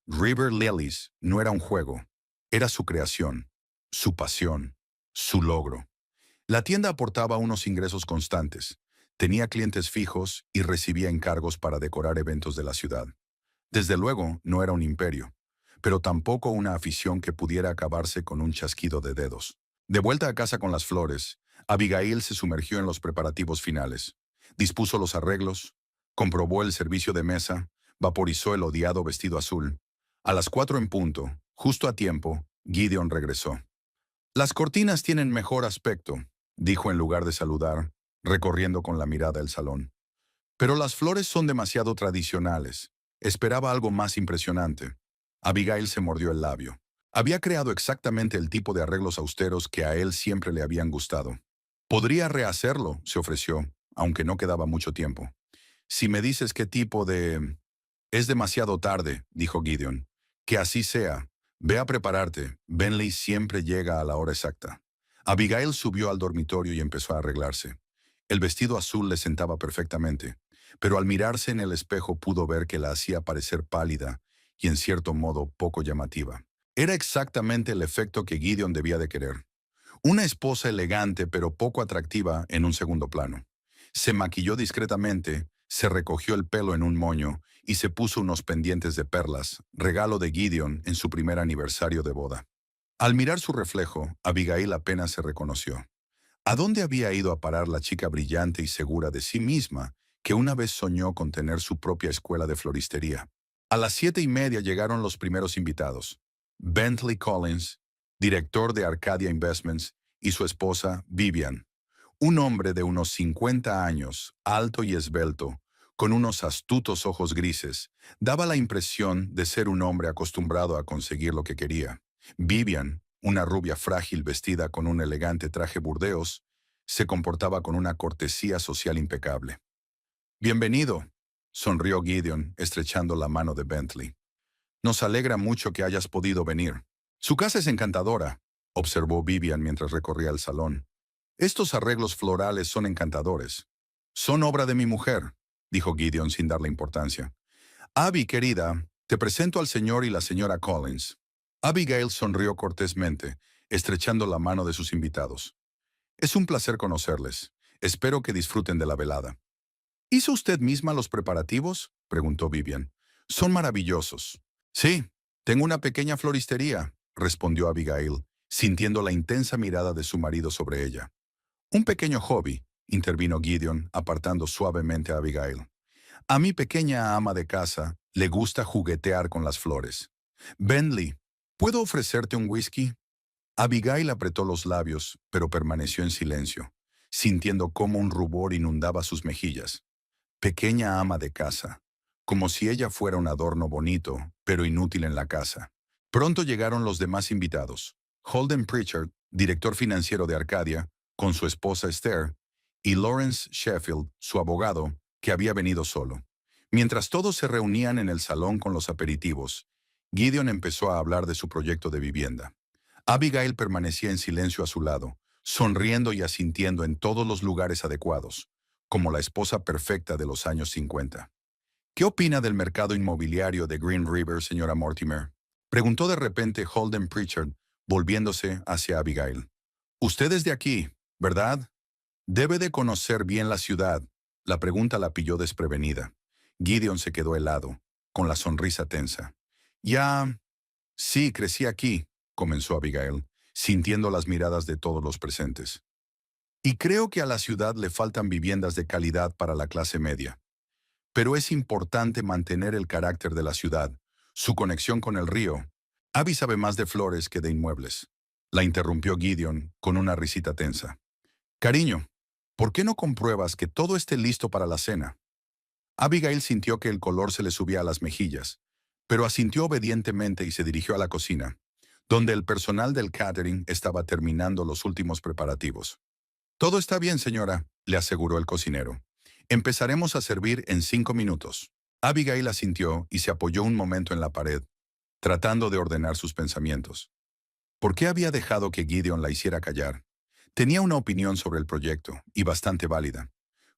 River Lilies no era un juego, era su creación, su pasión, su logro. La tienda aportaba unos ingresos constantes, tenía clientes fijos y recibía encargos para decorar eventos de la ciudad. Desde luego, no era un imperio, pero tampoco una afición que pudiera acabarse con un chasquido de dedos. De vuelta a casa con las flores, Abigail se sumergió en los preparativos finales. Dispuso los arreglos, comprobó el servicio de mesa, vaporizó el odiado vestido azul. A las 4 en punto, justo a tiempo, Gideon regresó. Las cortinas tienen mejor aspecto, dijo en lugar de saludar, recorriendo con la mirada el salón. Pero las flores son demasiado tradicionales. Esperaba algo más impresionante. Abigail se mordió el labio. Había creado exactamente el tipo de arreglos austeros que a él siempre le habían gustado. Podría rehacerlo, se ofreció, aunque no quedaba mucho tiempo. Si me dices qué tipo de... Es demasiado tarde, dijo Gideon. Que así sea. Ve a prepararte. Bentley siempre llega a la hora exacta. Abigail subió al dormitorio y empezó a arreglarse. El vestido azul le sentaba perfectamente, pero al mirarse en el espejo pudo ver que la hacía parecer pálida y en cierto modo poco llamativa. Era exactamente el efecto que Gideon debía de querer. Una esposa elegante pero poco atractiva en un segundo plano. Se maquilló discretamente, se recogió el pelo en un moño y se puso unos pendientes de perlas, regalo de Gideon en su primer aniversario de boda. Al mirar su reflejo, Abigail apenas se reconoció. ¿A dónde había ido a parar la chica brillante y segura de sí misma que una vez soñó con tener su propia escuela de floristería? A las 7:30 llegaron los primeros invitados. Bentley Collins, director de Arcadia Investments, y su esposa, Vivian. Un hombre de unos 50 años, alto y esbelto, con unos astutos ojos grises, daba la impresión de ser un hombre acostumbrado a conseguir lo que quería. Vivian, una rubia frágil vestida con un elegante traje burdeos, se comportaba con una cortesía social impecable. «Bienvenido», sonrió Gideon, estrechando la mano de Bentley. «Nos alegra mucho que hayas podido venir. Su casa es encantadora», observó Vivian mientras recorría el salón. «Estos arreglos florales son encantadores». «Son obra de mi mujer», dijo Gideon sin darle importancia. «Abby, querida, te presento al señor y la señora Collins». Abigail sonrió cortésmente, estrechando la mano de sus invitados. «Es un placer conocerles. Espero que disfruten de la velada». «¿Hizo usted misma los preparativos?», preguntó Vivian. «Son maravillosos». «Sí, tengo una pequeña floristería», respondió Abigail, sintiendo la intensa mirada de su marido sobre ella. «Un pequeño hobby», intervino Gideon, apartando suavemente a Abigail. «A mi pequeña ama de casa le gusta juguetear con las flores. Bentley, ¿puedo ofrecerte un whisky?». Abigail apretó los labios, pero permaneció en silencio, sintiendo cómo un rubor inundaba sus mejillas. Pequeña ama de casa, como si ella fuera un adorno bonito, pero inútil en la casa. Pronto llegaron los demás invitados. Holden Pritchard, director financiero de Arcadia, con su esposa Esther, y Lawrence Sheffield, su abogado, que había venido solo. Mientras todos se reunían en el salón con los aperitivos, Gideon empezó a hablar de su proyecto de vivienda. Abigail permanecía en silencio a su lado, sonriendo y asintiendo en todos los lugares adecuados, como la esposa perfecta de los años 50. «¿Qué opina del mercado inmobiliario de Green River, señora Mortimer?», preguntó de repente Holden Pritchard, volviéndose hacia Abigail. «Usted es de aquí, ¿verdad? Debe de conocer bien la ciudad». La pregunta la pilló desprevenida. Gideon se quedó helado, con la sonrisa tensa. «Ya... sí, crecí aquí», comenzó Abigail, sintiendo las miradas de todos los presentes. «Y creo que a la ciudad le faltan viviendas de calidad para la clase media. Pero es importante mantener el carácter de la ciudad, su conexión con el río. Abby sabe más de flores que de inmuebles», la interrumpió Gideon con una risita tensa. «Cariño, ¿por qué no compruebas que todo esté listo para la cena?». Abigail sintió que el color se le subía a las mejillas, pero asintió obedientemente y se dirigió a la cocina, donde el personal del catering estaba terminando los últimos preparativos. «Todo está bien, señora», le aseguró el cocinero. «Empezaremos a servir en 5 minutos». Abigail asintió y se apoyó un momento en la pared, tratando de ordenar sus pensamientos. ¿Por qué había dejado que Gideon la hiciera callar? Tenía una opinión sobre el proyecto, y bastante válida.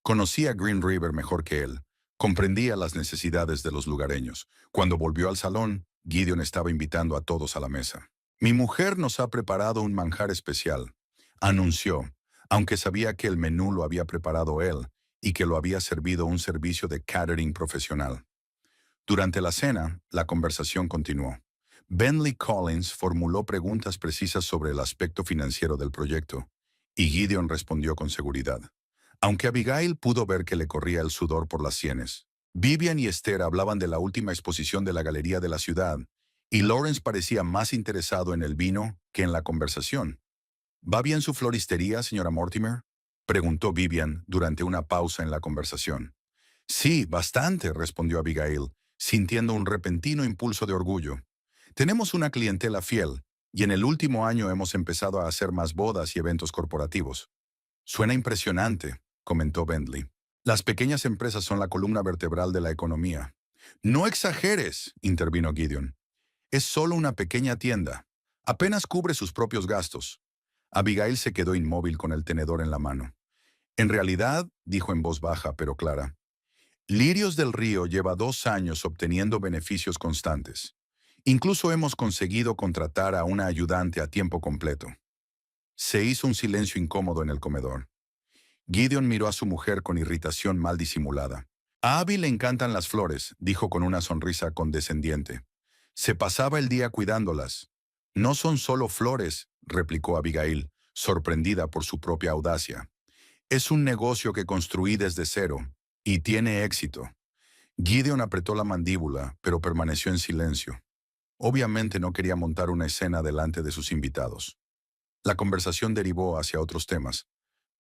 Conocía Green River mejor que él, Comprendía las necesidades de los lugareños. Cuando volvió al salón, Gideon estaba invitando a todos a la mesa. «Mi mujer nos ha preparado un manjar especial», anunció, aunque sabía que el menú lo había preparado él y que lo había servido un servicio de catering profesional. Durante la cena, la conversación continuó. Bentley Collins formuló preguntas precisas sobre el aspecto financiero del proyecto, y Gideon respondió con seguridad. Aunque Abigail pudo ver que le corría el sudor por las sienes. Vivian y Esther hablaban de la última exposición de la Galería de la Ciudad, y Lawrence parecía más interesado en el vino que en la conversación. ¿Va bien su floristería, señora Mortimer?, preguntó Vivian durante una pausa en la conversación. Sí, bastante, respondió Abigail, sintiendo un repentino impulso de orgullo. Tenemos una clientela fiel, y en el último año hemos empezado a hacer más bodas y eventos corporativos. Suena impresionante, comentó Bentley. Las pequeñas empresas son la columna vertebral de la economía. No exageres, intervino Gideon. Es solo una pequeña tienda. Apenas cubre sus propios gastos. Abigail se quedó inmóvil con el tenedor en la mano. En realidad, dijo en voz baja pero clara, Lirios del Río lleva 2 años obteniendo beneficios constantes. Incluso hemos conseguido contratar a una ayudante a tiempo completo. Se hizo un silencio incómodo en el comedor. Gideon miró a su mujer con irritación mal disimulada. A Abby le encantan las flores, dijo con una sonrisa condescendiente. Se pasaba el día cuidándolas. No son solo flores, replicó Abigail, sorprendida por su propia audacia. Es un negocio que construí desde cero, y tiene éxito. Gideon apretó la mandíbula, pero permaneció en silencio. Obviamente no quería montar una escena delante de sus invitados. La conversación derivó hacia otros temas,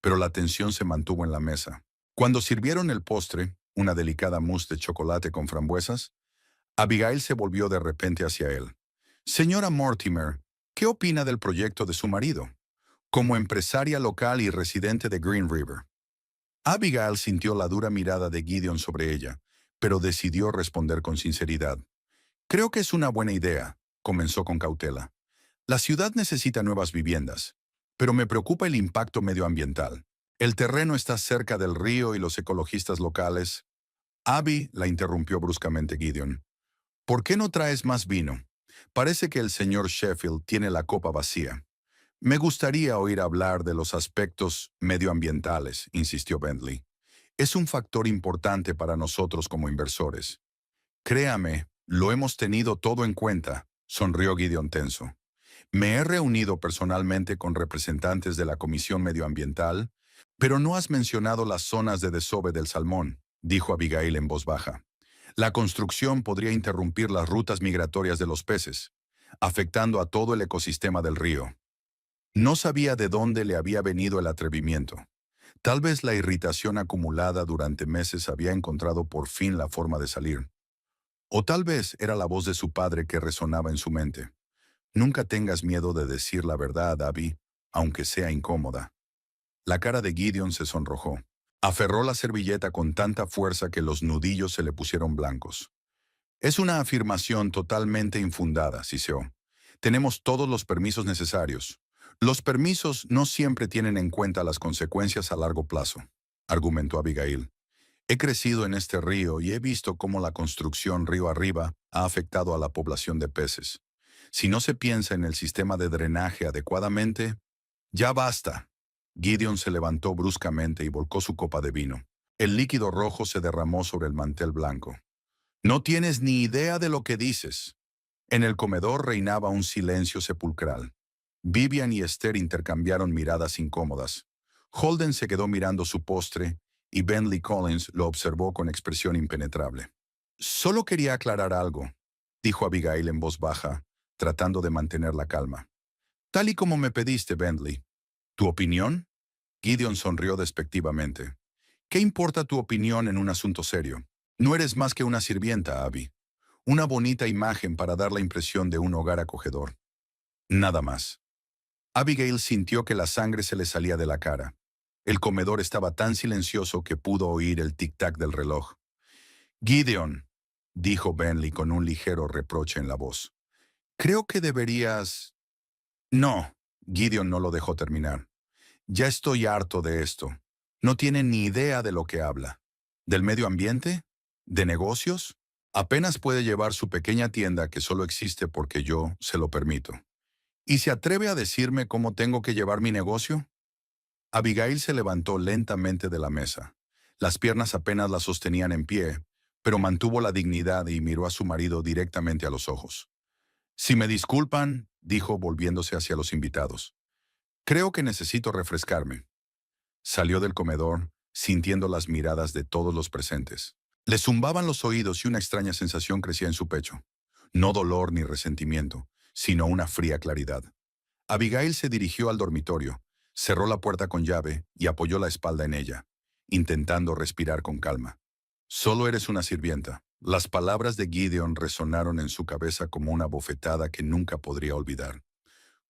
pero la tensión se mantuvo en la mesa. Cuando sirvieron el postre, una delicada mousse de chocolate con frambuesas, Abigail se volvió de repente hacia él. Señora Mortimer, ¿qué opina del proyecto de su marido? Como empresaria local y residente de Green River. Abigail sintió la dura mirada de Gideon sobre ella, pero decidió responder con sinceridad. Creo que es una buena idea, comenzó con cautela. La ciudad necesita nuevas viviendas, pero me preocupa el impacto medioambiental. El terreno está cerca del río y los ecologistas locales. Abby, la interrumpió bruscamente Gideon. ¿Por qué no traes más vino? Parece que el señor Sheffield tiene la copa vacía. Me gustaría oír hablar de los aspectos medioambientales, insistió Bentley. Es un factor importante para nosotros como inversores. Créame, lo hemos tenido todo en cuenta, sonrió Gideon tenso. Me he reunido personalmente con representantes de la Comisión Medioambiental, pero no has mencionado las zonas de desove del salmón, dijo Abigail en voz baja. La construcción podría interrumpir las rutas migratorias de los peces, afectando a todo el ecosistema del río. No sabía de dónde le había venido el atrevimiento. Tal vez la irritación acumulada durante meses había encontrado por fin la forma de salir. O tal vez era la voz de su padre que resonaba en su mente. Nunca tengas miedo de decir la verdad, Abby, aunque sea incómoda. La cara de Gideon se sonrojó. Aferró la servilleta con tanta fuerza que los nudillos se le pusieron blancos. Es una afirmación totalmente infundada, siseó. Tenemos todos los permisos necesarios. Los permisos no siempre tienen en cuenta las consecuencias a largo plazo, argumentó Abigail. He crecido en este río y he visto cómo la construcción río arriba ha afectado a la población de peces. Si no se piensa en el sistema de drenaje adecuadamente, ya basta. Gideon se levantó bruscamente y volcó su copa de vino. El líquido rojo se derramó sobre el mantel blanco. No tienes ni idea de lo que dices. En el comedor reinaba un silencio sepulcral. Vivian y Esther intercambiaron miradas incómodas. Holden se quedó mirando su postre y Bentley Collins lo observó con expresión impenetrable. Solo quería aclarar algo, dijo Abigail en voz baja, tratando de mantener la calma. Tal y como me pediste, Bentley. ¿Tu opinión? Gideon sonrió despectivamente. ¿Qué importa tu opinión en un asunto serio? No eres más que una sirvienta, Abby. Una bonita imagen para dar la impresión de un hogar acogedor. Nada más. Abigail sintió que la sangre se le salía de la cara. El comedor estaba tan silencioso que pudo oír el tic-tac del reloj. Gideon, dijo Bentley con un ligero reproche en la voz. Creo que deberías... No, Gideon no lo dejó terminar. Ya estoy harto de esto. No tiene ni idea de lo que habla. ¿Del medio ambiente? ¿De negocios? Apenas puede llevar su pequeña tienda que solo existe porque yo se lo permito. ¿Y se atreve a decirme cómo tengo que llevar mi negocio? Abigail se levantó lentamente de la mesa. Las piernas apenas la sostenían en pie, pero mantuvo la dignidad y miró a su marido directamente a los ojos. Si me disculpan, dijo volviéndose hacia los invitados. Creo que necesito refrescarme. Salió del comedor, sintiendo las miradas de todos los presentes. Le zumbaban los oídos y una extraña sensación crecía en su pecho. No dolor ni resentimiento, sino una fría claridad. Abigail se dirigió al dormitorio, cerró la puerta con llave y apoyó la espalda en ella, intentando respirar con calma. Solo eres una sirvienta. Las palabras de Gideon resonaron en su cabeza como una bofetada que nunca podría olvidar.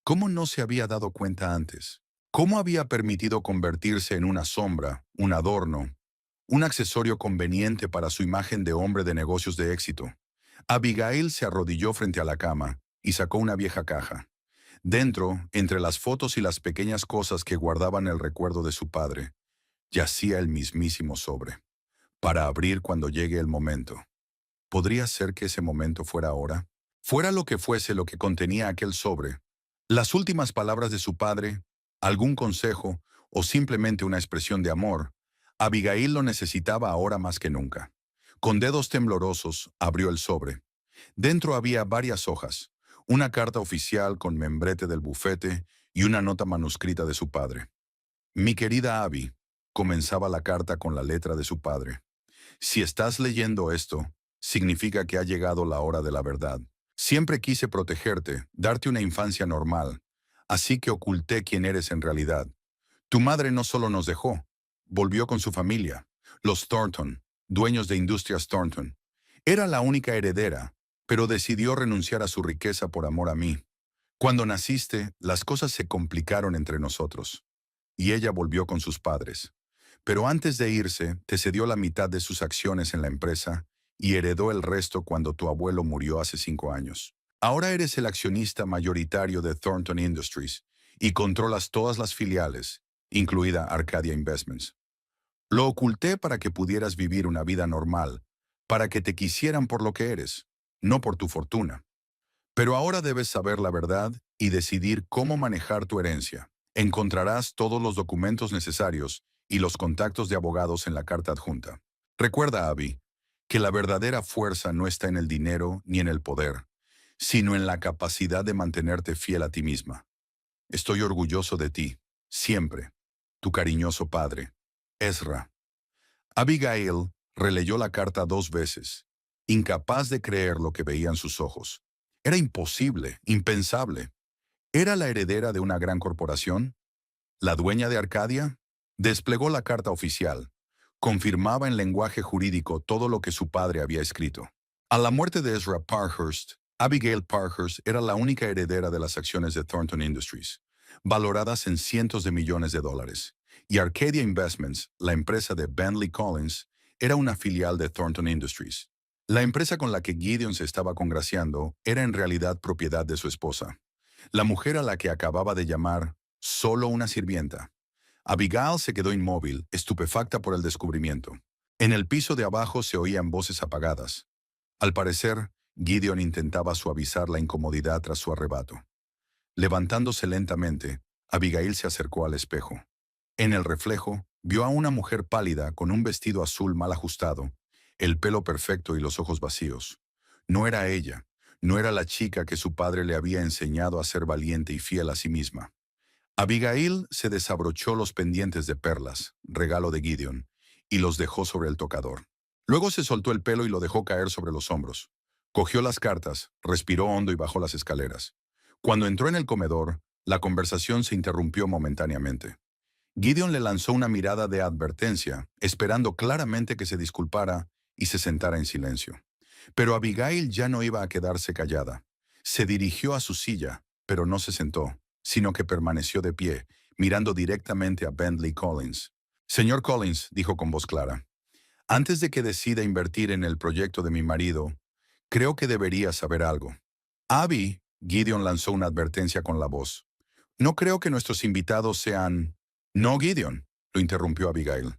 ¿Cómo no se había dado cuenta antes? ¿Cómo había permitido convertirse en una sombra, un adorno, un accesorio conveniente para su imagen de hombre de negocios de éxito? Abigail se arrodilló frente a la cama y sacó una vieja caja. Dentro, entre las fotos y las pequeñas cosas que guardaban el recuerdo de su padre, yacía el mismísimo sobre, para abrir cuando llegue el momento. ¿Podría ser que ese momento fuera ahora? Fuera lo que fuese lo que contenía aquel sobre, las últimas palabras de su padre, algún consejo o simplemente una expresión de amor, Abigail lo necesitaba ahora más que nunca. Con dedos temblorosos, abrió el sobre. Dentro había varias hojas, una carta oficial con membrete del bufete y una nota manuscrita de su padre. Mi querida Abby, comenzaba la carta con la letra de su padre. Si estás leyendo esto, significa que ha llegado la hora de la verdad. Siempre quise protegerte, darte una infancia normal, así que oculté quién eres en realidad. Tu madre no solo nos dejó, volvió con su familia, los Thornton, dueños de Industrias Thornton. Era la única heredera, pero decidió renunciar a su riqueza por amor a mí. Cuando naciste, las cosas se complicaron entre nosotros, y ella volvió con sus padres. Pero antes de irse, te cedió la mitad de sus acciones en la empresa y heredó el resto cuando tu abuelo murió hace 5 años. Ahora eres el accionista mayoritario de Thornton Industries y controlas todas las filiales, incluida Arcadia Investments. Lo oculté para que pudieras vivir una vida normal, para que te quisieran por lo que eres, no por tu fortuna. Pero ahora debes saber la verdad y decidir cómo manejar tu herencia. Encontrarás todos los documentos necesarios y los contactos de abogados en la carta adjunta. Recuerda, Abby, que la verdadera fuerza no está en el dinero ni en el poder, sino en la capacidad de mantenerte fiel a ti misma. Estoy orgulloso de ti, siempre. Tu cariñoso padre, Ezra. Abigail releyó la carta 2 veces, incapaz de creer lo que veían sus ojos. Era imposible, impensable. ¿Era la heredera de una gran corporación? ¿La dueña de Arcadia? Desplegó la carta oficial. Confirmaba en lenguaje jurídico todo lo que su padre había escrito. A la muerte de Ezra Parkhurst, Abigail Parkhurst era la única heredera de las acciones de Thornton Industries, valoradas en cientos de millones de dólares. Y Arcadia Investments, la empresa de Bentley Collins, era una filial de Thornton Industries. La empresa con la que Gideon se estaba congraciando era en realidad propiedad de su esposa, la mujer a la que acababa de llamar solo una sirvienta. Abigail se quedó inmóvil, estupefacta por el descubrimiento. En el piso de abajo se oían voces apagadas. Al parecer, Gideon intentaba suavizar la incomodidad tras su arrebato. Levantándose lentamente, Abigail se acercó al espejo. En el reflejo, vio a una mujer pálida con un vestido azul mal ajustado, el pelo perfecto y los ojos vacíos. No era ella, no era la chica que su padre le había enseñado a ser valiente y fiel a sí misma. Abigail se desabrochó los pendientes de perlas, regalo de Gideon, y los dejó sobre el tocador. Luego se soltó el pelo y lo dejó caer sobre los hombros. Cogió las cartas, respiró hondo y bajó las escaleras. Cuando entró en el comedor, la conversación se interrumpió momentáneamente. Gideon le lanzó una mirada de advertencia, esperando claramente que se disculpara y se sentara en silencio. Pero Abigail ya no iba a quedarse callada. Se dirigió a su silla, pero no se sentó, sino que permaneció de pie, mirando directamente a Bentley Collins. Señor Collins, dijo con voz clara, antes de que decida invertir en el proyecto de mi marido, creo que debería saber algo. Abby, Gideon lanzó una advertencia con la voz. No creo que nuestros invitados sean... No, Gideon, lo interrumpió Abigail.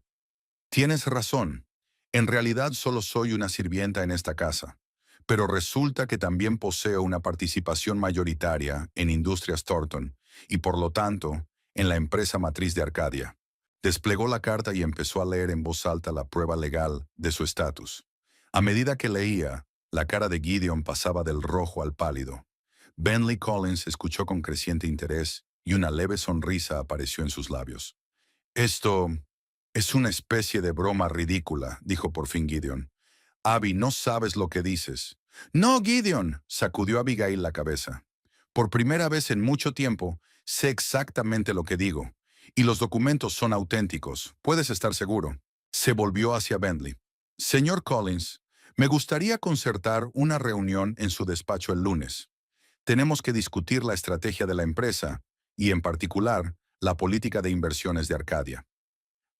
Tienes razón. En realidad solo soy una sirvienta en esta casa, pero resulta que también poseo una participación mayoritaria en Industrias Thornton y por lo tanto en la empresa matriz de Arcadia. Desplegó la carta y empezó a leer en voz alta la prueba legal de su estatus. A medida que leía, la cara de Gideon pasaba del rojo al pálido. Bentley Collins escuchó con creciente interés y una leve sonrisa apareció en sus labios. Esto es una especie de broma ridícula, dijo por fin Gideon. Abby, no sabes lo que dices. No, Gideon, sacudió Abigail la cabeza. Por primera vez en mucho tiempo, sé exactamente lo que digo. Y los documentos son auténticos, puedes estar seguro. Se volvió hacia Bentley. Señor Collins, me gustaría concertar una reunión en su despacho el lunes. Tenemos que discutir la estrategia de la empresa y, en particular, la política de inversiones de Arcadia.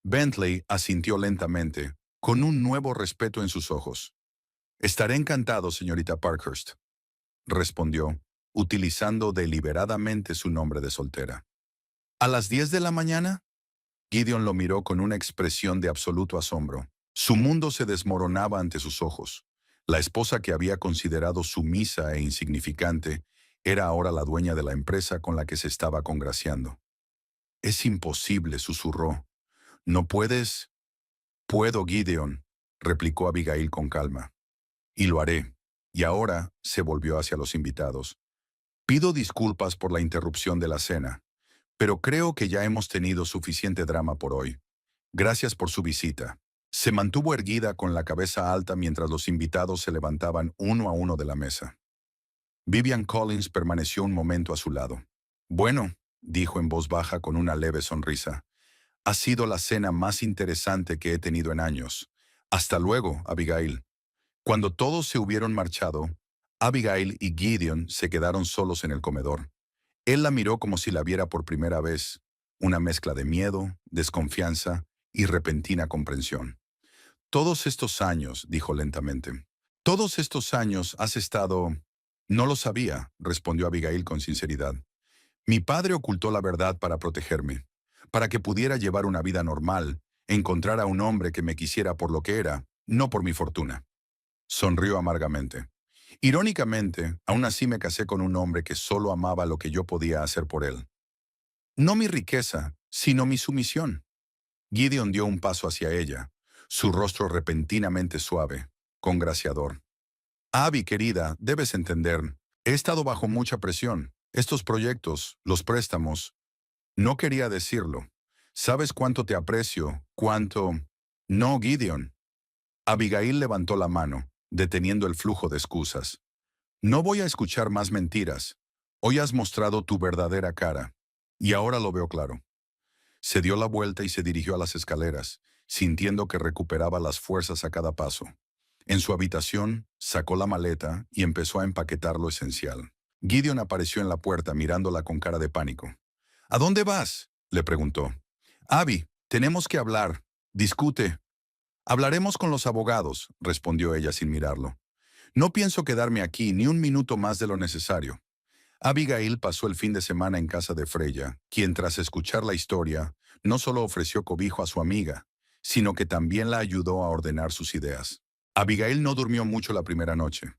Bentley asintió lentamente, con un nuevo respeto en sus ojos. Estaré encantado, señorita Parkhurst, respondió, utilizando deliberadamente su nombre de soltera. ¿A las 10 de la mañana? Gideon lo miró con una expresión de absoluto asombro. Su mundo se desmoronaba ante sus ojos. La esposa que había considerado sumisa e insignificante era ahora la dueña de la empresa con la que se estaba congraciando. Es imposible, susurró. ¿No puedes? Puedo, Gideon, replicó Abigail con calma. Y lo haré. Y ahora se volvió hacia los invitados. Pido disculpas por la interrupción de la cena, pero creo que ya hemos tenido suficiente drama por hoy. Gracias por su visita. Se mantuvo erguida con la cabeza alta mientras los invitados se levantaban uno a uno de la mesa. Vivian Collins permaneció un momento a su lado. Bueno, dijo en voz baja con una leve sonrisa. Ha sido la cena más interesante que he tenido en años. Hasta luego, Abigail. Cuando todos se hubieron marchado, Abigail y Gideon se quedaron solos en el comedor. Él la miró como si la viera por primera vez, una mezcla de miedo, desconfianza y repentina comprensión. Todos estos años, dijo lentamente, todos estos años has estado... No lo sabía, respondió Abigail con sinceridad. Mi padre ocultó la verdad para protegerme, para que pudiera llevar una vida normal, encontrar a un hombre que me quisiera por lo que era, no por mi fortuna. Sonrió amargamente. Irónicamente, aún así me casé con un hombre que solo amaba lo que yo podía hacer por él. No mi riqueza, sino mi sumisión. Gideon dio un paso hacia ella, su rostro repentinamente suave, congraciador. Abby, querida, debes entender, he estado bajo mucha presión. Estos proyectos, los préstamos, no quería decirlo. ¿Sabes cuánto te aprecio? ¿Cuánto? No, Gideon. Abigail levantó la mano, deteniendo el flujo de excusas. No voy a escuchar más mentiras. Hoy has mostrado tu verdadera cara. Y ahora lo veo claro. Se dio la vuelta y se dirigió a las escaleras, sintiendo que recuperaba las fuerzas a cada paso. En su habitación, sacó la maleta y empezó a empaquetar lo esencial. Gideon apareció en la puerta mirándola con cara de pánico. ¿A dónde vas?, le preguntó. Abby, tenemos que hablar. Discute. Hablaremos con los abogados, respondió ella sin mirarlo. No pienso quedarme aquí ni un minuto más de lo necesario. Abigail pasó el fin de semana en casa de Freya, quien tras escuchar la historia, no solo ofreció cobijo a su amiga, sino que también la ayudó a ordenar sus ideas. Abigail no durmió mucho la primera noche.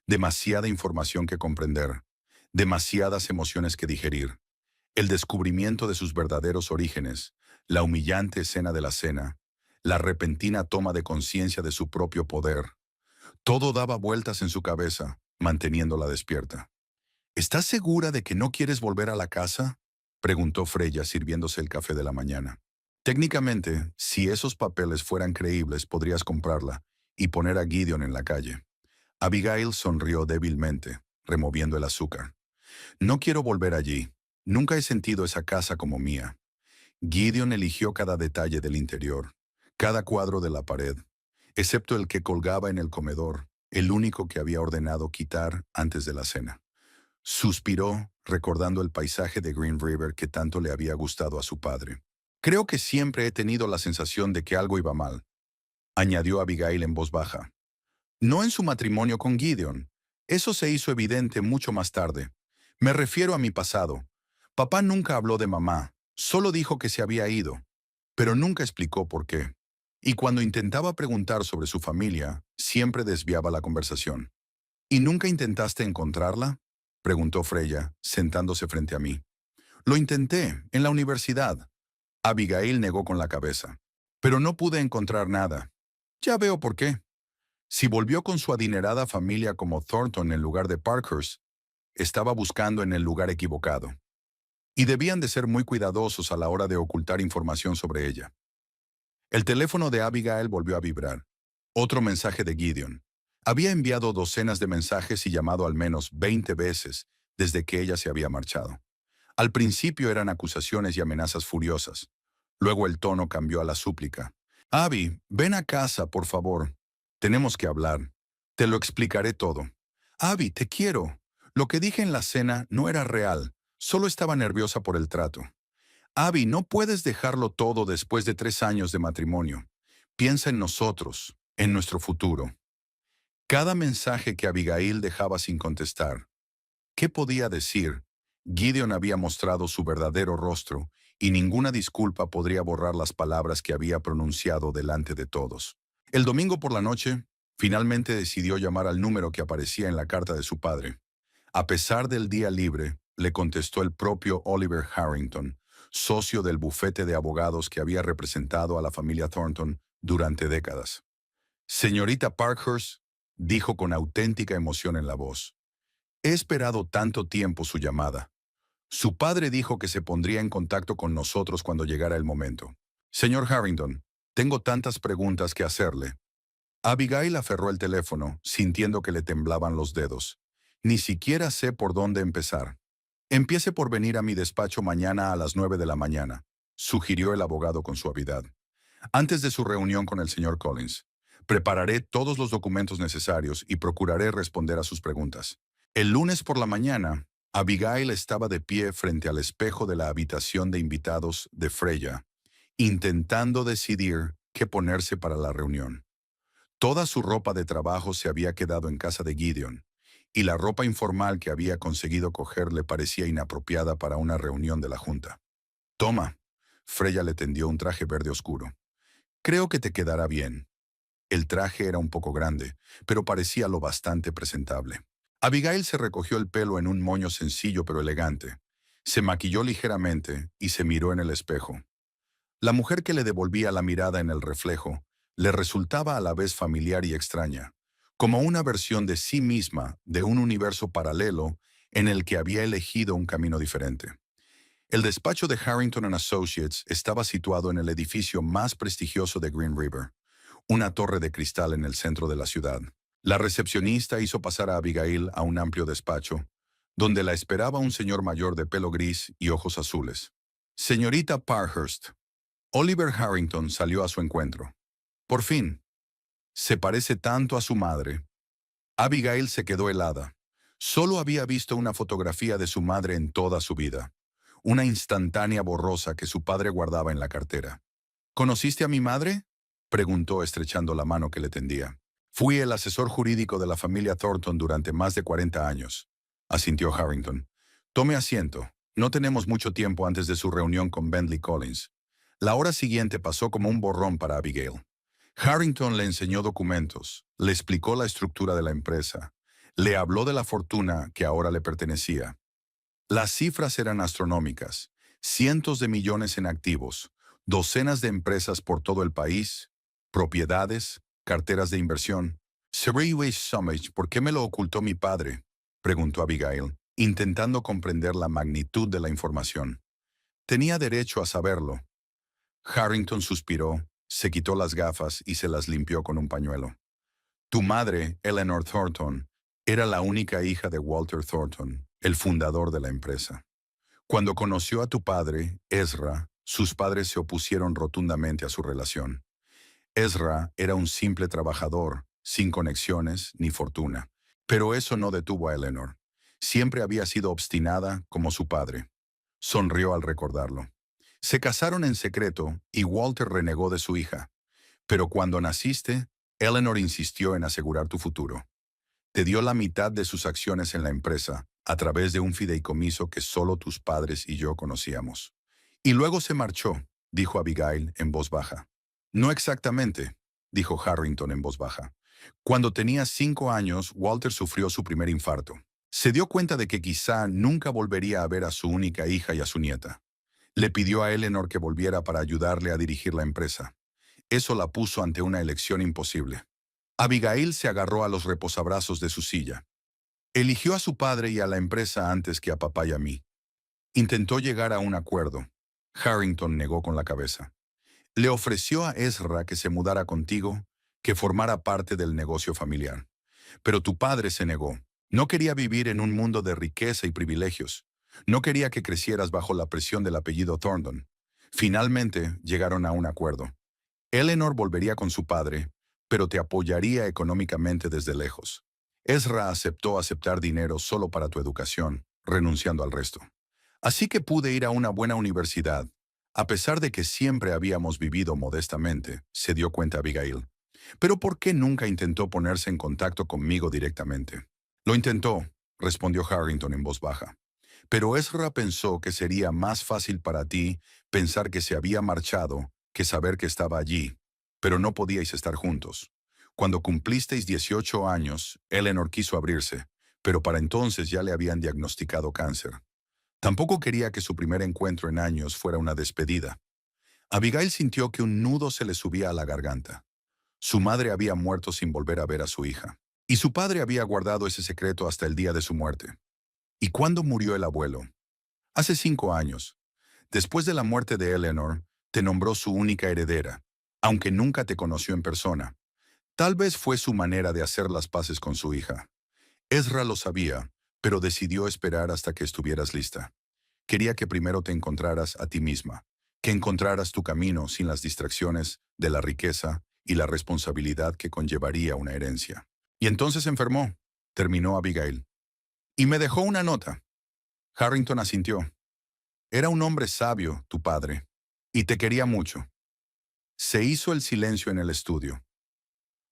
Demasiada información que comprender, demasiadas emociones que digerir. El descubrimiento de sus verdaderos orígenes, la humillante escena de la cena, la repentina toma de conciencia de su propio poder. Todo daba vueltas en su cabeza, manteniéndola despierta. ¿Estás segura de que no quieres volver a la casa?, preguntó Freya sirviéndose el café de la mañana. Técnicamente, si esos papeles fueran creíbles, podrías comprarla y poner a Gideon en la calle. Abigail sonrió débilmente, removiendo el azúcar. No quiero volver allí. Nunca he sentido esa casa como mía. Gideon eligió cada detalle del interior, cada cuadro de la pared, excepto el que colgaba en el comedor, el único que había ordenado quitar antes de la cena. Suspiró, recordando el paisaje de Green River que tanto le había gustado a su padre. Creo que siempre he tenido la sensación de que algo iba mal, añadió Abigail en voz baja. No en su matrimonio con Gideon. Eso se hizo evidente mucho más tarde. Me refiero a mi pasado. Papá nunca habló de mamá, solo dijo que se había ido, pero nunca explicó por qué. Y cuando intentaba preguntar sobre su familia, siempre desviaba la conversación. ¿Y nunca intentaste encontrarla?, preguntó Freya, sentándose frente a mí. Lo intenté, en la universidad. Abigail negó con la cabeza. Pero no pude encontrar nada. Ya veo por qué. Si volvió con su adinerada familia como Thornton en lugar de Parkhurst, estaba buscando en el lugar equivocado. Y debían de ser muy cuidadosos a la hora de ocultar información sobre ella. El teléfono de Abigail volvió a vibrar. Otro mensaje de Gideon. Había enviado docenas de mensajes y llamado al menos 20 veces desde que ella se había marchado. Al principio eran acusaciones y amenazas furiosas. Luego el tono cambió a la súplica. Abby, ven a casa, por favor. Tenemos que hablar. Te lo explicaré todo. Abby, te quiero. Lo que dije en la cena no era real. Solo estaba nerviosa por el trato. Abby, no puedes dejarlo todo después de 3 años de matrimonio. Piensa en nosotros, en nuestro futuro. Cada mensaje que Abigail dejaba sin contestar. ¿Qué podía decir? Gideon había mostrado su verdadero rostro, y ninguna disculpa podría borrar las palabras que había pronunciado delante de todos. El domingo por la noche, finalmente decidió llamar al número que aparecía en la carta de su padre. A pesar del día libre, le contestó el propio Oliver Harrington, socio del bufete de abogados que había representado a la familia Thornton durante décadas. Señorita Parkhurst, dijo con auténtica emoción en la voz. He esperado tanto tiempo su llamada. Su padre dijo que se pondría en contacto con nosotros cuando llegara el momento. Señor Harrington, tengo tantas preguntas que hacerle. Abigail aferró el teléfono, sintiendo que le temblaban los dedos. Ni siquiera sé por dónde empezar. Empiece por venir a mi despacho mañana a las 9 de la mañana, sugirió el abogado con suavidad. Antes de su reunión con el señor Collins, prepararé todos los documentos necesarios y procuraré responder a sus preguntas. El lunes por la mañana, Abigail estaba de pie frente al espejo de la habitación de invitados de Freya, intentando decidir qué ponerse para la reunión. Toda su ropa de trabajo se había quedado en casa de Gideon, y la ropa informal que había conseguido coger le parecía inapropiada para una reunión de la junta. Toma, Freya le tendió un traje verde oscuro. Creo que te quedará bien. El traje era un poco grande, pero parecía lo bastante presentable. Abigail se recogió el pelo en un moño sencillo pero elegante. Se maquilló ligeramente y se miró en el espejo. La mujer que le devolvía la mirada en el reflejo le resultaba a la vez familiar y extraña, como una versión de sí misma de un universo paralelo en el que había elegido un camino diferente. El despacho de Harrington Associates estaba situado en el edificio más prestigioso de Green River, una torre de cristal en el centro de la ciudad. La recepcionista hizo pasar a Abigail a un amplio despacho, donde la esperaba un señor mayor de pelo gris y ojos azules. Señorita Parkhurst. Oliver Harrington salió a su encuentro. Por fin. Se parece tanto a su madre. Abigail se quedó helada. Solo había visto una fotografía de su madre en toda su vida. Una instantánea borrosa que su padre guardaba en la cartera. ¿Conociste a mi madre?, preguntó estrechando la mano que le tendía. Fui el asesor jurídico de la familia Thornton durante más de 40 años, asintió Harrington. Tome asiento. No tenemos mucho tiempo antes de su reunión con Bentley Collins. La hora siguiente pasó como un borrón para Abigail. Harrington le enseñó documentos, le explicó la estructura de la empresa, le habló de la fortuna que ahora le pertenecía. Las cifras eran astronómicas, cientos de millones en activos, docenas de empresas por todo el país, propiedades, carteras de inversión. Sir Summage, ¿por qué me lo ocultó mi padre?, preguntó Abigail, intentando comprender la magnitud de la información. Tenía derecho a saberlo. Harrington suspiró, se quitó las gafas y se las limpió con un pañuelo. Tu madre, Eleanor Thornton, era la única hija de Walter Thornton, el fundador de la empresa. Cuando conoció a tu padre, Ezra, sus padres se opusieron rotundamente a su relación. Ezra era un simple trabajador, sin conexiones ni fortuna. Pero eso no detuvo a Eleanor. Siempre había sido obstinada como su padre. Sonrió al recordarlo. Se casaron en secreto y Walter renegó de su hija. Pero cuando naciste, Eleanor insistió en asegurar tu futuro. Te dio la mitad de sus acciones en la empresa, a través de un fideicomiso que solo tus padres y yo conocíamos. Y luego se marchó, dijo Abigail en voz baja. No exactamente, dijo Harrington en voz baja. Cuando tenía 5 años, Walter sufrió su primer infarto. Se dio cuenta de que quizá nunca volvería a ver a su única hija y a su nieta. Le pidió a Eleanor que volviera para ayudarle a dirigir la empresa. Eso la puso ante una elección imposible. Abigail se agarró a los reposabrazos de su silla. Eligió a su padre y a la empresa antes que a papá y a mí. Intentó llegar a un acuerdo. Harrington negó con la cabeza. Le ofreció a Ezra que se mudara contigo, que formara parte del negocio familiar. Pero tu padre se negó. No quería vivir en un mundo de riqueza y privilegios. No quería que crecieras bajo la presión del apellido Thornton. Finalmente llegaron a un acuerdo. Eleanor volvería con su padre, pero te apoyaría económicamente desde lejos. Ezra aceptó aceptar dinero solo para tu educación, renunciando al resto. Así que pude ir a una buena universidad. A pesar de que siempre habíamos vivido modestamente, se dio cuenta Abigail. Pero ¿por qué nunca intentó ponerse en contacto conmigo directamente? Lo intentó, respondió Harrington en voz baja. Pero Ezra pensó que sería más fácil para ti pensar que se había marchado que saber que estaba allí, pero no podíais estar juntos. Cuando cumplisteis 18 años, Eleanor quiso abrirse, pero para entonces ya le habían diagnosticado cáncer. Tampoco quería que su primer encuentro en años fuera una despedida. Abigail sintió que un nudo se le subía a la garganta. Su madre había muerto sin volver a ver a su hija, y su padre había guardado ese secreto hasta el día de su muerte. ¿Y cuándo murió el abuelo? Hace 5 años. Después de la muerte de Eleanor, te nombró su única heredera, aunque nunca te conoció en persona. Tal vez fue su manera de hacer las paces con su hija. Ezra lo sabía, pero decidió esperar hasta que estuvieras lista. Quería que primero te encontraras a ti misma, que encontraras tu camino sin las distracciones de la riqueza y la responsabilidad que conllevaría una herencia. Y entonces enfermó, terminó Abigail. Y me dejó una nota. Harrington asintió. Era un hombre sabio, tu padre, y te quería mucho. Se hizo el silencio en el estudio.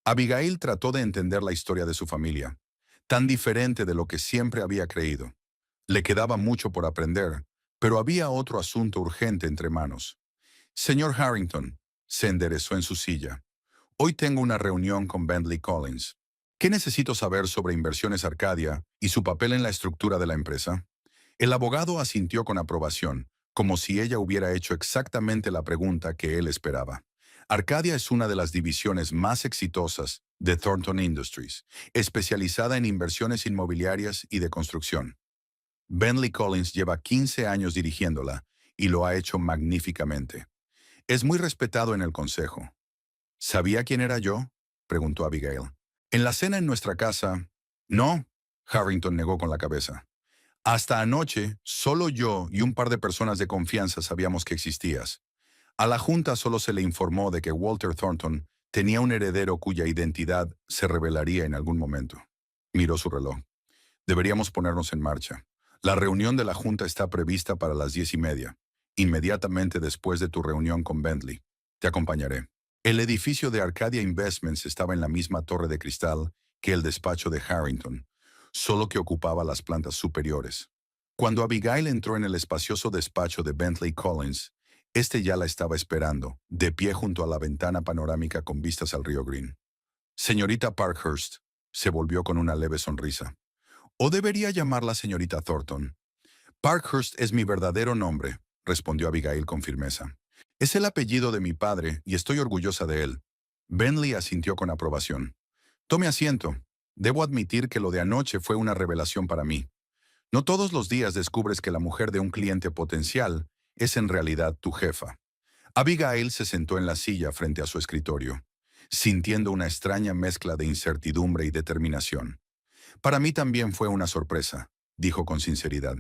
Abigail trató de entender la historia de su familia, tan diferente de lo que siempre había creído. Le quedaba mucho por aprender, pero había otro asunto urgente entre manos. Señor Harrington, se enderezó en su silla. Hoy tengo una reunión con Bentley Collins. ¿Qué necesito saber sobre Inversiones Arcadia y su papel en la estructura de la empresa? El abogado asintió con aprobación, como si ella hubiera hecho exactamente la pregunta que él esperaba. Arcadia es una de las divisiones más exitosas de Thornton Industries, especializada en inversiones inmobiliarias y de construcción. Bentley Collins lleva 15 años dirigiéndola y lo ha hecho magníficamente. Es muy respetado en el consejo. ¿Sabía quién era yo?, preguntó Abigail. En la cena en nuestra casa. No, Harrington negó con la cabeza. Hasta anoche, solo yo y un par de personas de confianza sabíamos que existías. A la Junta solo se le informó de que Walter Thornton tenía un heredero cuya identidad se revelaría en algún momento. Miró su reloj. Deberíamos ponernos en marcha. La reunión de la Junta está prevista para las 10:30, inmediatamente después de tu reunión con Bentley. Te acompañaré. El edificio de Arcadia Investments estaba en la misma torre de cristal que el despacho de Harrington, solo que ocupaba las plantas superiores. Cuando Abigail entró en el espacioso despacho de Bentley Collins, este ya la estaba esperando, de pie junto a la ventana panorámica con vistas al río Green. Señorita Parkhurst, se volvió con una leve sonrisa. ¿O debería llamarla señorita Thornton? Parkhurst es mi verdadero nombre, respondió Abigail con firmeza. Es el apellido de mi padre y estoy orgullosa de él. Bentley asintió con aprobación. Tome asiento. Debo admitir que lo de anoche fue una revelación para mí. No todos los días descubres que la mujer de un cliente potencial es en realidad tu jefa. Abigail se sentó en la silla frente a su escritorio, sintiendo una extraña mezcla de incertidumbre y determinación. Para mí también fue una sorpresa, dijo con sinceridad,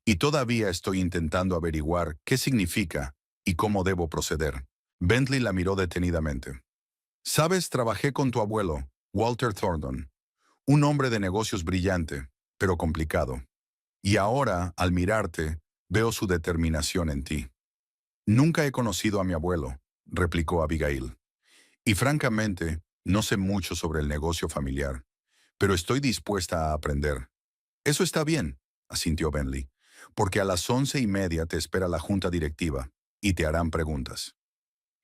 y todavía estoy intentando averiguar qué significa y cómo debo proceder. Bentley la miró detenidamente. Sabes, trabajé con tu abuelo, Walter Thornton, un hombre de negocios brillante, pero complicado. Y ahora, al mirarte, veo su determinación en ti. Nunca he conocido a mi abuelo, replicó Abigail. Y francamente, no sé mucho sobre el negocio familiar, pero estoy dispuesta a aprender. Eso está bien, asintió Bentley, porque a las 11:30 te espera la junta directiva y te harán preguntas.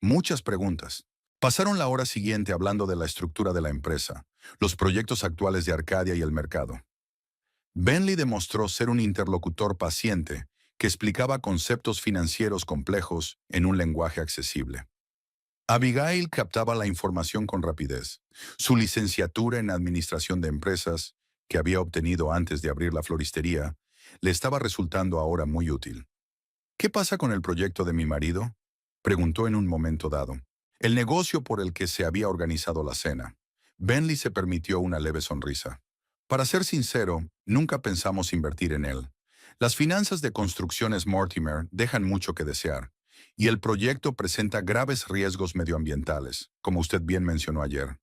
Muchas preguntas. Pasaron la hora siguiente hablando de la estructura de la empresa, los proyectos actuales de Arcadia y el mercado. Bentley demostró ser un interlocutor paciente que explicaba conceptos financieros complejos en un lenguaje accesible. Abigail captaba la información con rapidez. Su licenciatura en administración de empresas, que había obtenido antes de abrir la floristería, le estaba resultando ahora muy útil. ¿Qué pasa con el proyecto de mi marido?, preguntó en un momento dado. El negocio por el que se había organizado la cena. Bentley se permitió una leve sonrisa. Para ser sincero, nunca pensamos invertir en él. Las finanzas de Construcciones Mortimer dejan mucho que desear, y el proyecto presenta graves riesgos medioambientales, como usted bien mencionó ayer.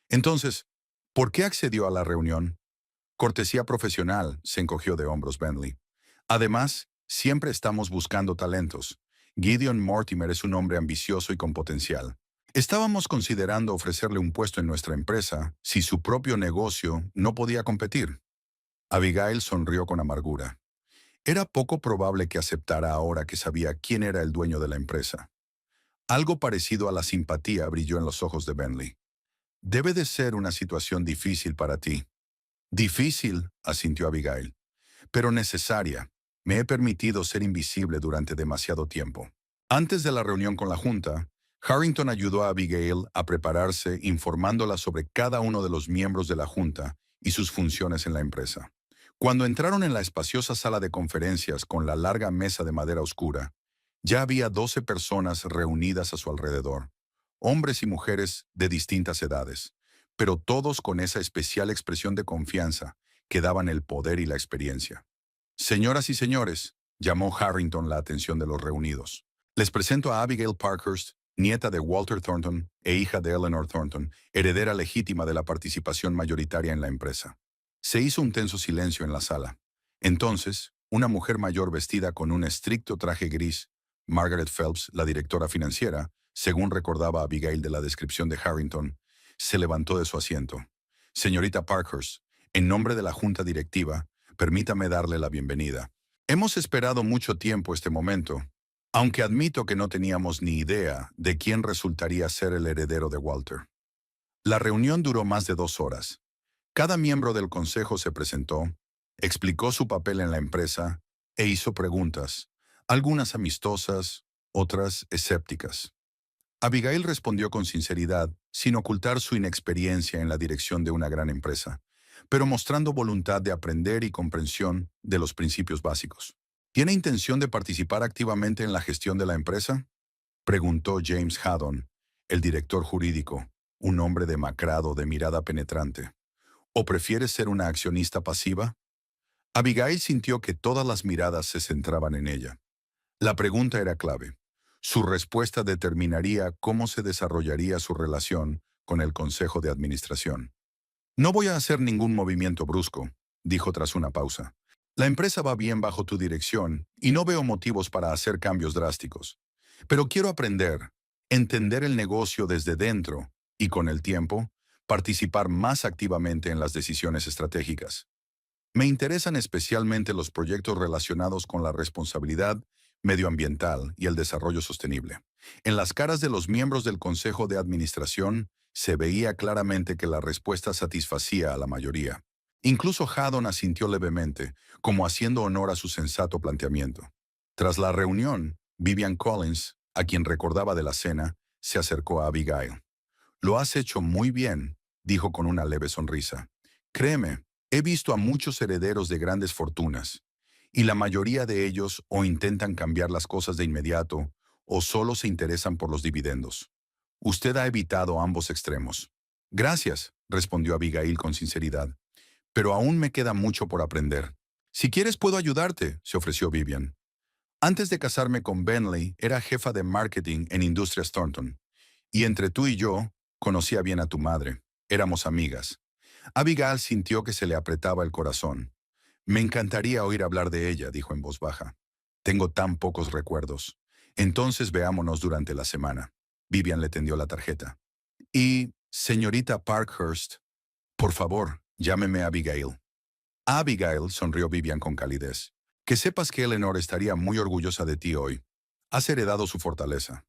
Entonces, ¿por qué accedió a la reunión? Cortesía profesional, se encogió de hombros Bentley. Además, siempre estamos buscando talentos. Gideon Mortimer es un hombre ambicioso y con potencial. Estábamos considerando ofrecerle un puesto en nuestra empresa si su propio negocio no podía competir. Abigail sonrió con amargura. Era poco probable que aceptara ahora que sabía quién era el dueño de la empresa. Algo parecido a la simpatía brilló en los ojos de Bentley. Debe de ser una situación difícil para ti. Difícil, asintió Abigail, pero necesaria. Me he permitido ser invisible durante demasiado tiempo. Antes de la reunión con la Junta, Harrington ayudó a Abigail a prepararse informándola sobre cada uno de los miembros de la Junta y sus funciones en la empresa. Cuando entraron en la espaciosa sala de conferencias con la larga mesa de madera oscura, ya había 12 personas reunidas a su alrededor, hombres y mujeres de distintas edades, pero todos con esa especial expresión de confianza que daban el poder y la experiencia. Señoras y señores, llamó Harrington la atención de los reunidos. Les presento a Abigail Parkhurst, nieta de Walter Thornton e hija de Eleanor Thornton, heredera legítima de la participación mayoritaria en la empresa. Se hizo un tenso silencio en la sala. Entonces, una mujer mayor vestida con un estricto traje gris, Margaret Phelps, la directora financiera, según recordaba Abigail de la descripción de Harrington, se levantó de su asiento. Señorita Parkhurst, en nombre de la Junta Directiva, permítame darle la bienvenida. Hemos esperado mucho tiempo este momento, aunque admito que no teníamos ni idea de quién resultaría ser el heredero de Walter. La reunión duró más de 2 horas. Cada miembro del consejo se presentó, explicó su papel en la empresa e hizo preguntas, algunas amistosas, otras escépticas. Abigail respondió con sinceridad, sin ocultar su inexperiencia en la dirección de una gran empresa, pero mostrando voluntad de aprender y comprensión de los principios básicos. ¿Tiene intención de participar activamente en la gestión de la empresa?, preguntó James Haddon, el director jurídico, un hombre demacrado de mirada penetrante. ¿O prefiere ser una accionista pasiva? Abigail sintió que todas las miradas se centraban en ella. La pregunta era clave. Su respuesta determinaría cómo se desarrollaría su relación con el Consejo de Administración. No voy a hacer ningún movimiento brusco, dijo tras una pausa. La empresa va bien bajo tu dirección y no veo motivos para hacer cambios drásticos. Pero quiero aprender, entender el negocio desde dentro y, con el tiempo, participar más activamente en las decisiones estratégicas. Me interesan especialmente los proyectos relacionados con la responsabilidad medioambiental y el desarrollo sostenible. En las caras de los miembros del Consejo de Administración se veía claramente que la respuesta satisfacía a la mayoría. Incluso Haddon asintió levemente, como haciendo honor a su sensato planteamiento. Tras la reunión, Vivian Collins, a quien recordaba de la cena, se acercó a Abigail. «Lo has hecho muy bien», dijo con una leve sonrisa. «Créeme, he visto a muchos herederos de grandes fortunas, y la mayoría de ellos o intentan cambiar las cosas de inmediato o solo se interesan por los dividendos. Usted ha evitado ambos extremos». «Gracias», respondió Abigail con sinceridad, «pero aún me queda mucho por aprender». «Si quieres puedo ayudarte», se ofreció Vivian. «Antes de casarme con Bentley, era jefa de marketing en Industrias Thornton, y entre tú y yo, conocía bien a tu madre. Éramos amigas». Abigail sintió que se le apretaba el corazón. «Me encantaría oír hablar de ella», dijo en voz baja. «Tengo tan pocos recuerdos. Entonces veámonos durante la semana». Vivian le tendió la tarjeta. «Y, señorita Parkhurst, por favor, llámeme Abigail». «Abigail», sonrió Vivian con calidez. «Que sepas que Eleanor estaría muy orgullosa de ti hoy. Has heredado su fortaleza».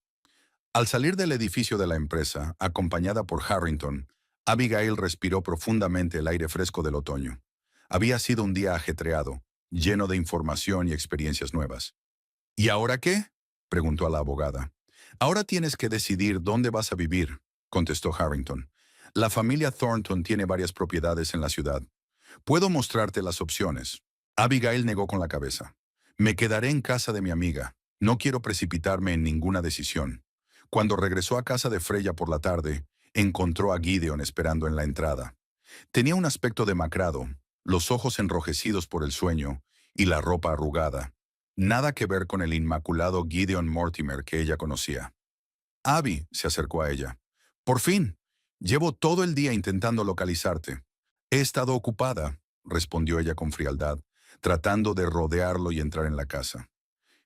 Al salir del edificio de la empresa, acompañada por Harrington, Abigail respiró profundamente el aire fresco del otoño. Había sido un día ajetreado, lleno de información y experiencias nuevas. ¿Y ahora qué?, preguntó a la abogada. Ahora tienes que decidir dónde vas a vivir, contestó Harrington. La familia Thornton tiene varias propiedades en la ciudad. Puedo mostrarte las opciones. Abigail negó con la cabeza. Me quedaré en casa de mi amiga. No quiero precipitarme en ninguna decisión. Cuando regresó a casa de Freya por la tarde, encontró a Gideon esperando en la entrada. Tenía un aspecto demacrado, los ojos enrojecidos por el sueño y la ropa arrugada. Nada que ver con el inmaculado Gideon Mortimer que ella conocía. Abby se acercó a ella. Por fin. Llevo todo el día intentando localizarte. He estado ocupada, respondió ella con frialdad, tratando de rodearlo y entrar en la casa.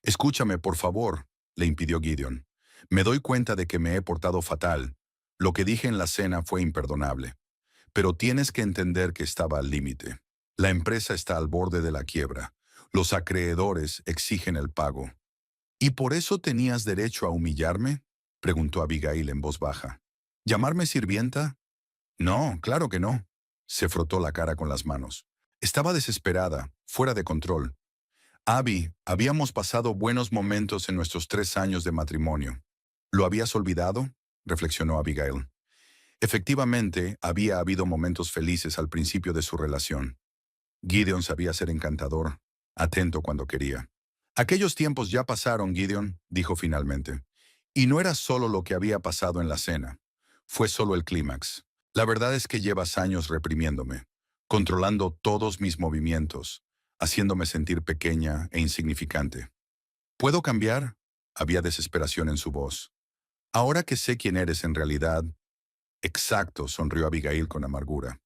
Escúchame, por favor, le impidió Gideon. Me doy cuenta de que me he portado fatal. Lo que dije en la cena fue imperdonable. Pero tienes que entender que estaba al límite. La empresa está al borde de la quiebra. Los acreedores exigen el pago. ¿Y por eso tenías derecho a humillarme?, preguntó Abigail en voz baja. ¿Llamarme sirvienta? No, claro que no. Se frotó la cara con las manos. Estaba desesperada, fuera de control. Abby, habíamos pasado buenos momentos en nuestros 3 años de matrimonio. ¿Lo habías olvidado?, reflexionó Abigail. Efectivamente, había habido momentos felices al principio de su relación. Gideon sabía ser encantador, atento cuando quería. Aquellos tiempos ya pasaron, Gideon, dijo finalmente. Y no era solo lo que había pasado en la cena. Fue solo el clímax. La verdad es que llevas años reprimiéndome, controlando todos mis movimientos, haciéndome sentir pequeña e insignificante. ¿Puedo cambiar? Había desesperación en su voz. Ahora que sé quién eres en realidad. Exacto, sonrió Abigail con amargura.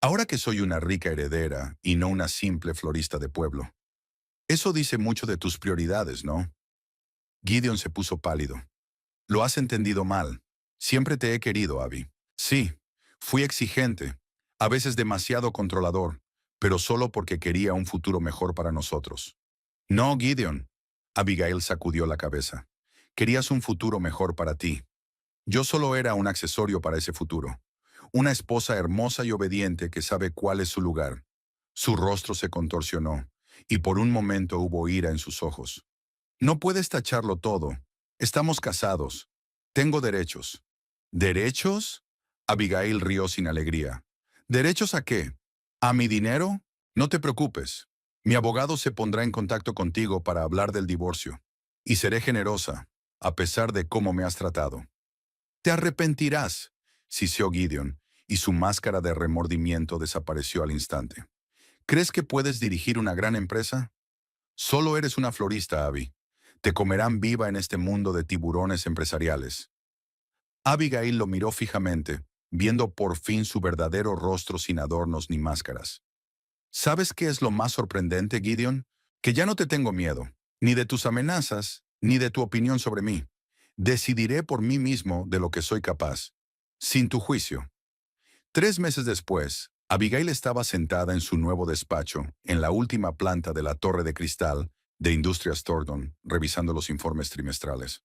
Ahora que soy una rica heredera y no una simple florista de pueblo. Eso dice mucho de tus prioridades, ¿no? Gideon se puso pálido. Lo has entendido mal. Siempre te he querido, Abby. Sí, fui exigente, a veces demasiado controlador, pero solo porque quería un futuro mejor para nosotros. No, Gideon. Abigail sacudió la cabeza. Querías un futuro mejor para ti. Yo solo era un accesorio para ese futuro. Una esposa hermosa y obediente que sabe cuál es su lugar. Su rostro se contorsionó, y por un momento hubo ira en sus ojos. No puedes tacharlo todo. Estamos casados. Tengo derechos. ¿Derechos? Abigail rió sin alegría. ¿Derechos a qué? ¿A mi dinero? No te preocupes. Mi abogado se pondrá en contacto contigo para hablar del divorcio. Y seré generosa, a pesar de cómo me has tratado. Te arrepentirás, siseó Gideon, y su máscara de remordimiento desapareció al instante. ¿Crees que puedes dirigir una gran empresa? Solo eres una florista, Abby. Te comerán viva en este mundo de tiburones empresariales. Abigail lo miró fijamente, viendo por fin su verdadero rostro sin adornos ni máscaras. ¿Sabes qué es lo más sorprendente, Gideon? Que ya no te tengo miedo, ni de tus amenazas, ni de tu opinión sobre mí. Decidiré por mí mismo de lo que soy capaz, sin tu juicio. 3 meses después, Abigail estaba sentada en su nuevo despacho, en la última planta de la torre de cristal de Industrias Thornton, revisando los informes trimestrales.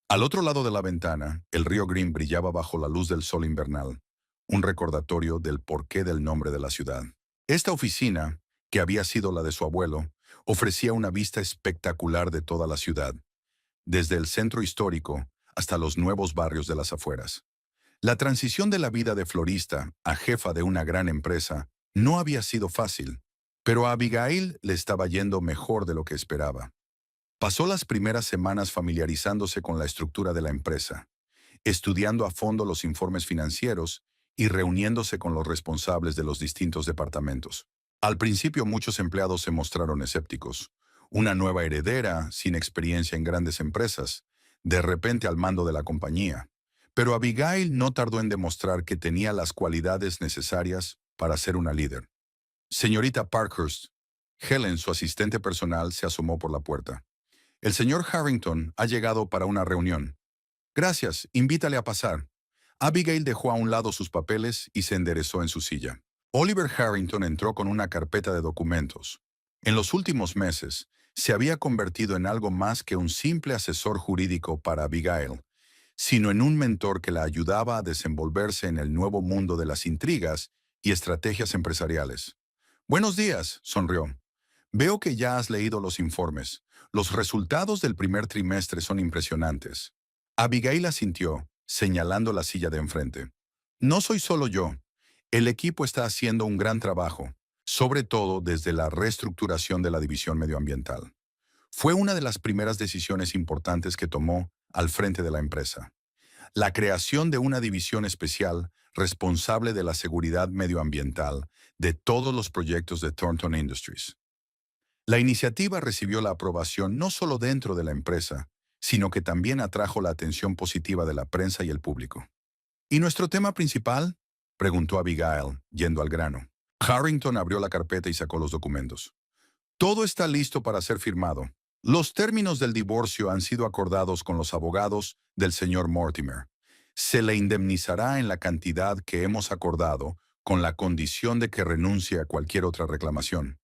Al otro lado de la ventana, el río Green brillaba bajo la luz del sol invernal, un recordatorio del porqué del nombre de la ciudad. Esta oficina, que había sido la de su abuelo, ofrecía una vista espectacular de toda la ciudad, desde el centro histórico hasta los nuevos barrios de las afueras. La transición de la vida de florista a jefa de una gran empresa no había sido fácil, pero a Abigail le estaba yendo mejor de lo que esperaba. Pasó las primeras semanas familiarizándose con la estructura de la empresa, estudiando a fondo los informes financieros y reuniéndose con los responsables de los distintos departamentos. Al principio muchos empleados se mostraron escépticos. Una nueva heredera, sin experiencia en grandes empresas, de repente al mando de la compañía. Pero Abigail no tardó en demostrar que tenía las cualidades necesarias para ser una líder. Señorita Parkhurst, Helen, su asistente personal, se asomó por la puerta. El señor Harrington ha llegado para una reunión. Gracias, invítale a pasar. Abigail dejó a un lado sus papeles y se enderezó en su silla. Oliver Harrington entró con una carpeta de documentos. En los últimos meses, se había convertido en algo más que un simple asesor jurídico para Abigail. sino en un mentor que la ayudaba a desenvolverse en el nuevo mundo de las intrigas y estrategias empresariales. Buenos días, sonrió. Veo que ya has leído los informes. Los resultados del primer trimestre son impresionantes. Abigail asintió, señalando la silla de enfrente. No soy solo yo. El equipo está haciendo un gran trabajo, sobre todo desde la reestructuración de la división medioambiental. Fue una de las primeras decisiones importantes que tomó al frente de la empresa. La creación de una división especial responsable de la seguridad medioambiental de todos los proyectos de Thornton Industries. La iniciativa recibió la aprobación no solo dentro de la empresa, sino que también atrajo la atención positiva de la prensa y el público. ¿Y nuestro tema principal?, preguntó Abigail, yendo al grano. Harrington abrió la carpeta y sacó los documentos. Todo está listo para ser firmado. Los términos del divorcio han sido acordados con los abogados del señor Mortimer. Se le indemnizará en la cantidad que hemos acordado, con la condición de que renuncie a cualquier otra reclamación.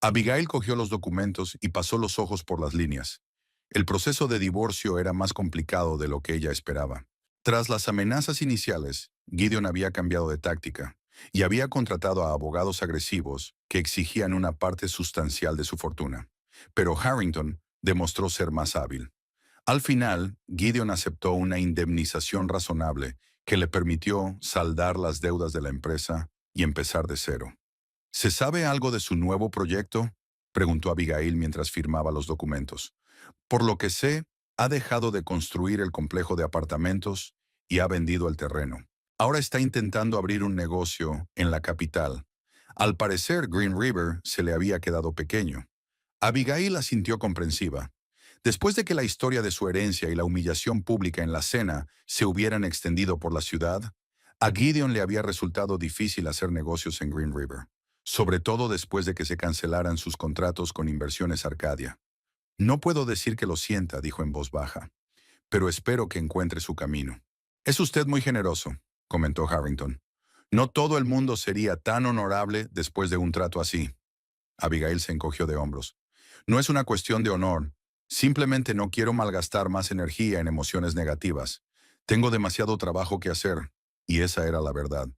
Abigail cogió los documentos y pasó los ojos por las líneas. El proceso de divorcio era más complicado de lo que ella esperaba. Tras las amenazas iniciales, Gideon había cambiado de táctica y había contratado a abogados agresivos que exigían una parte sustancial de su fortuna. Pero Harrington demostró ser más hábil. Al final, Gideon aceptó una indemnización razonable que le permitió saldar las deudas de la empresa y empezar de cero. ¿Se sabe algo de su nuevo proyecto?, preguntó Abigail mientras firmaba los documentos. Por lo que sé, ha dejado de construir el complejo de apartamentos y ha vendido el terreno. Ahora está intentando abrir un negocio en la capital. Al parecer, Green River se le había quedado pequeño. Abigail asintió comprensiva. Después de que la historia de su herencia y la humillación pública en la cena se hubieran extendido por la ciudad, a Gideon le había resultado difícil hacer negocios en Green River, sobre todo después de que se cancelaran sus contratos con Inversiones Arcadia. No puedo decir que lo sienta, dijo en voz baja, pero espero que encuentre su camino. Es usted muy generoso, comentó Harrington. No todo el mundo sería tan honorable después de un trato así. Abigail se encogió de hombros. No es una cuestión de honor. Simplemente no quiero malgastar más energía en emociones negativas. Tengo demasiado trabajo que hacer, y esa era la verdad.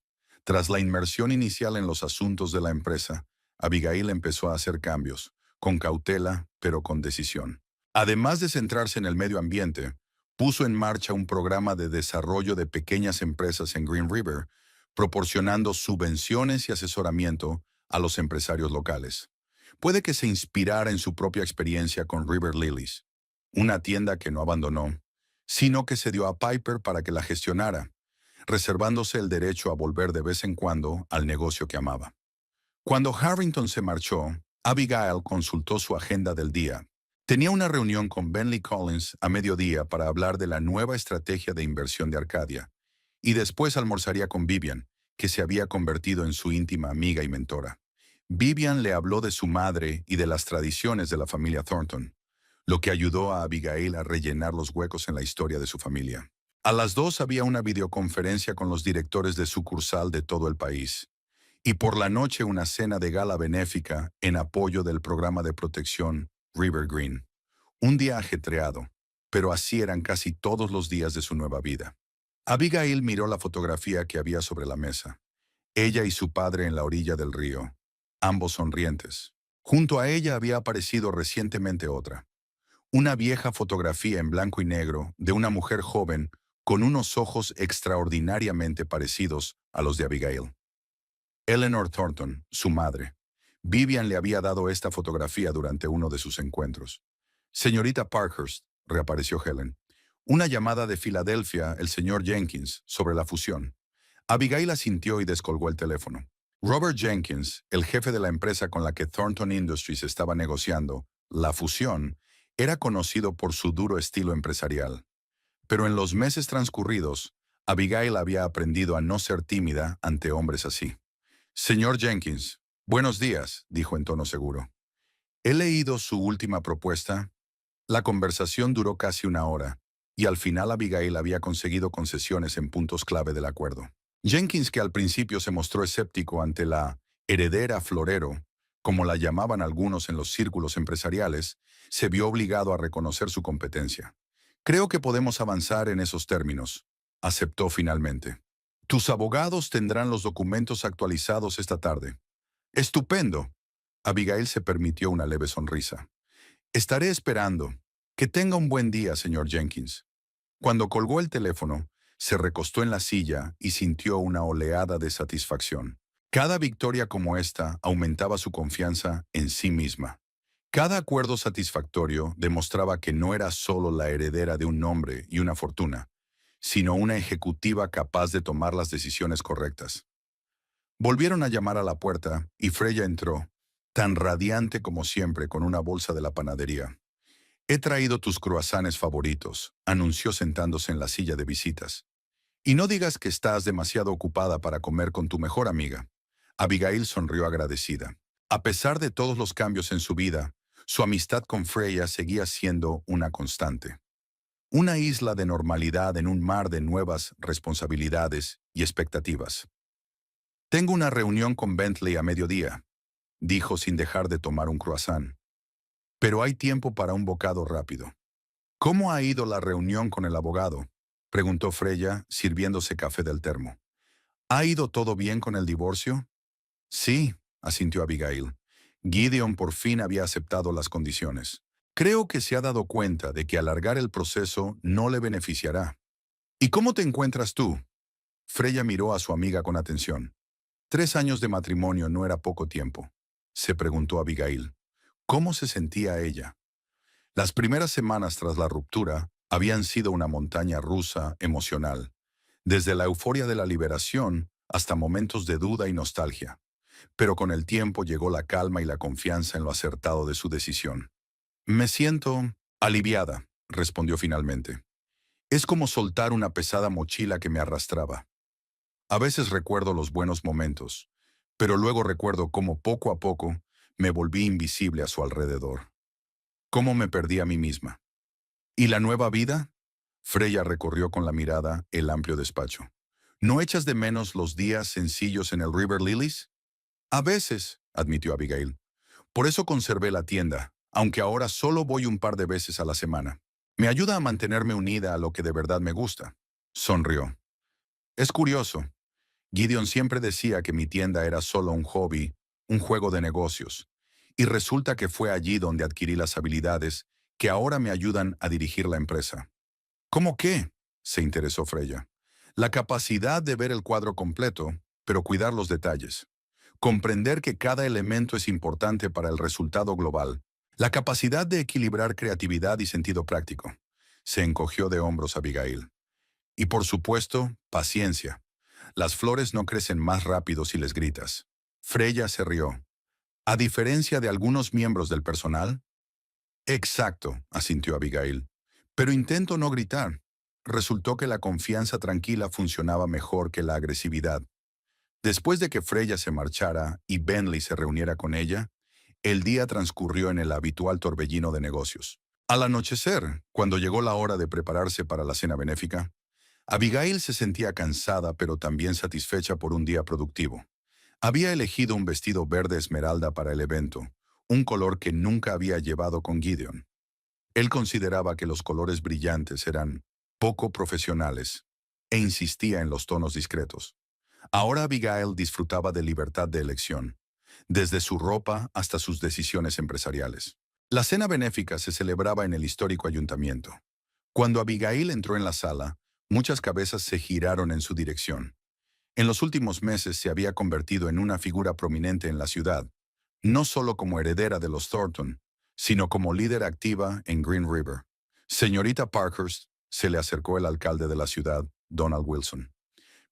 Tras la inmersión inicial en los asuntos de la empresa, Abigail empezó a hacer cambios, con cautela, pero con decisión. Además de centrarse en el medio ambiente, puso en marcha un programa de desarrollo de pequeñas empresas en Green River, proporcionando subvenciones y asesoramiento a los empresarios locales. Puede que se inspirara en su propia experiencia con River Lilies, una tienda que no abandonó, sino que se dio a Piper para que la gestionara, reservándose el derecho a volver de vez en cuando al negocio que amaba. Cuando Harrington se marchó, Abigail consultó su agenda del día. Tenía una reunión con Bentley Collins a mediodía para hablar de la nueva estrategia de inversión de Arcadia, y después almorzaría con Vivian, que se había convertido en su íntima amiga y mentora. Vivian le habló de su madre y de las tradiciones de la familia Thornton, lo que ayudó a Abigail a rellenar los huecos en la historia de su familia. A las 2 había una videoconferencia con los directores de sucursal de todo el país, y por la noche una cena de gala benéfica en apoyo del programa de protección River Green. Un día ajetreado, pero así eran casi todos los días de su nueva vida. Abigail miró la fotografía que había sobre la mesa. Ella y su padre en la orilla del río, ambos sonrientes. Junto a ella había aparecido recientemente otra. Una vieja fotografía en blanco y negro de una mujer joven con unos ojos extraordinariamente parecidos a los de Abigail. Eleanor Thornton, su madre. Vivian le había dado esta fotografía durante uno de sus encuentros. Señorita Parkhurst, reapareció Helen. Una llamada de Filadelfia, el señor Jenkins, sobre la fusión. Abigail asintió y descolgó el teléfono. Robert Jenkins, el jefe de la empresa con la que Thornton Industries estaba negociando, la fusión, era conocido por su duro estilo empresarial. Pero en los meses transcurridos, Abigail había aprendido a no ser tímida ante hombres así. Señor Jenkins, buenos días, dijo en tono seguro. He leído su última propuesta. La conversación duró casi una hora, y al final Abigail había conseguido concesiones en puntos clave del acuerdo. Jenkins, que al principio se mostró escéptico ante la heredera florero, como la llamaban algunos en los círculos empresariales, se vio obligado a reconocer su competencia. Creo que podemos avanzar en esos términos, aceptó finalmente. Tus abogados tendrán los documentos actualizados esta tarde. Estupendo. Abigail se permitió una leve sonrisa. Estaré esperando. Que tenga un buen día, señor Jenkins. Cuando colgó el teléfono, se recostó en la silla y sintió una oleada de satisfacción. Cada victoria como esta aumentaba su confianza en sí misma. Cada acuerdo satisfactorio demostraba que no era solo la heredera de un nombre y una fortuna, sino una ejecutiva capaz de tomar las decisiones correctas. Volvieron a llamar a la puerta y Freya entró, tan radiante como siempre con una bolsa de la panadería. He traído tus croissants favoritos, anunció sentándose en la silla de visitas. Y no digas que estás demasiado ocupada para comer con tu mejor amiga. Abigail sonrió agradecida. A pesar de todos los cambios en su vida, su amistad con Freya seguía siendo una constante. Una isla de normalidad en un mar de nuevas responsabilidades y expectativas. Tengo una reunión con Bentley a mediodía, dijo sin dejar de tomar un croissant. Pero hay tiempo para un bocado rápido. ¿Cómo ha ido la reunión con el abogado?, preguntó Freya, sirviéndose café del termo. ¿Ha ido todo bien con el divorcio? Sí, asintió Abigail. Gideon por fin había aceptado las condiciones. Creo que se ha dado cuenta de que alargar el proceso no le beneficiará. ¿Y cómo te encuentras tú? Freya miró a su amiga con atención. 3 años de matrimonio no era poco tiempo, se preguntó Abigail. ¿Cómo se sentía ella? Las primeras semanas tras la ruptura habían sido una montaña rusa emocional, desde la euforia de la liberación hasta momentos de duda y nostalgia. Pero con el tiempo llegó la calma y la confianza en lo acertado de su decisión. Me siento aliviada, respondió finalmente. Es como soltar una pesada mochila que me arrastraba. A veces recuerdo los buenos momentos, pero luego recuerdo cómo poco a poco me volví invisible a su alrededor. Cómo me perdí a mí misma. ¿Y la nueva vida? Freya recorrió con la mirada el amplio despacho. ¿No echas de menos los días sencillos en el River Lilies? A veces, admitió Abigail. Por eso conservé la tienda, aunque ahora solo voy un par de veces a la semana. Me ayuda a mantenerme unida a lo que de verdad me gusta. Sonrió. Es curioso. Gideon siempre decía que mi tienda era solo un hobby, un juego de negocios. Y resulta que fue allí donde adquirí las habilidades que ahora me ayudan a dirigir la empresa. ¿Cómo qué?, se interesó Freya. La capacidad de ver el cuadro completo, pero cuidar los detalles. Comprender que cada elemento es importante para el resultado global. La capacidad de equilibrar creatividad y sentido práctico. Se encogió de hombros Abigail. Y por supuesto, paciencia. Las flores no crecen más rápido si les gritas. Freya se rió. A diferencia de algunos miembros del personal. Exacto, asintió Abigail. Pero intento no gritar. Resultó que la confianza tranquila funcionaba mejor que la agresividad. Después de que Freya se marchara y Bentley se reuniera con ella, el día transcurrió en el habitual torbellino de negocios. Al anochecer, cuando llegó la hora de prepararse para la cena benéfica, Abigail se sentía cansada pero también satisfecha por un día productivo. Había elegido un vestido verde esmeralda para el evento, un color que nunca había llevado con Gideon. Él consideraba que los colores brillantes eran poco profesionales e insistía en los tonos discretos. Ahora Abigail disfrutaba de libertad de elección, desde su ropa hasta sus decisiones empresariales. La cena benéfica se celebraba en el histórico ayuntamiento. Cuando Abigail entró en la sala, muchas cabezas se giraron en su dirección. En los últimos meses se había convertido en una figura prominente en la ciudad, no solo como heredera de los Thornton, sino como líder activa en Green River. Señorita Parkhurst, se le acercó el alcalde de la ciudad, Donald Wilson.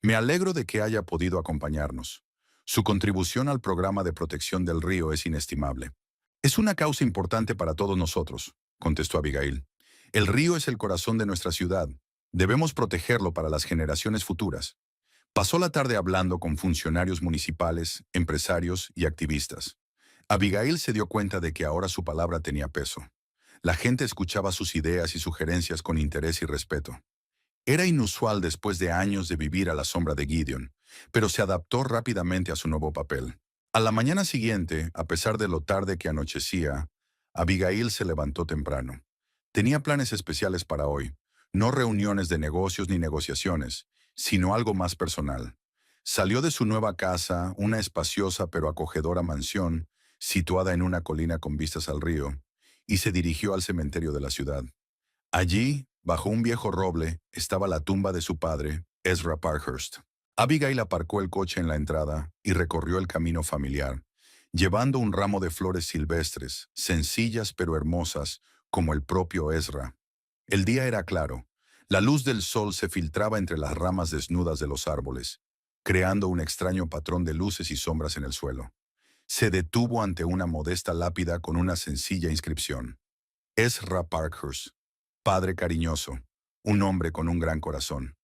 Me alegro de que haya podido acompañarnos. Su contribución al programa de protección del río es inestimable. Es una causa importante para todos nosotros, contestó Abigail. El río es el corazón de nuestra ciudad. Debemos protegerlo para las generaciones futuras. Pasó la tarde hablando con funcionarios municipales, empresarios y activistas. Abigail se dio cuenta de que ahora su palabra tenía peso. La gente escuchaba sus ideas y sugerencias con interés y respeto. Era inusual después de años de vivir a la sombra de Gideon, pero se adaptó rápidamente a su nuevo papel. A la mañana siguiente, a pesar de lo tarde que anochecía, Abigail se levantó temprano. Tenía planes especiales para hoy, No reuniones de negocios ni negociaciones, sino algo más personal. Salió de su nueva casa, una espaciosa pero acogedora mansión, situada en una colina con vistas al río, y se dirigió al cementerio de la ciudad. Allí, bajo un viejo roble, estaba la tumba de su padre, Ezra Parkhurst. Abigail aparcó el coche en la entrada y recorrió el camino familiar, llevando un ramo de flores silvestres, sencillas pero hermosas, como el propio Ezra. El día era claro. La luz del sol se filtraba entre las ramas desnudas de los árboles, creando un extraño patrón de luces y sombras en el suelo. Se detuvo ante una modesta lápida con una sencilla inscripción. Ezra Parkhurst, padre cariñoso, un hombre con un gran corazón,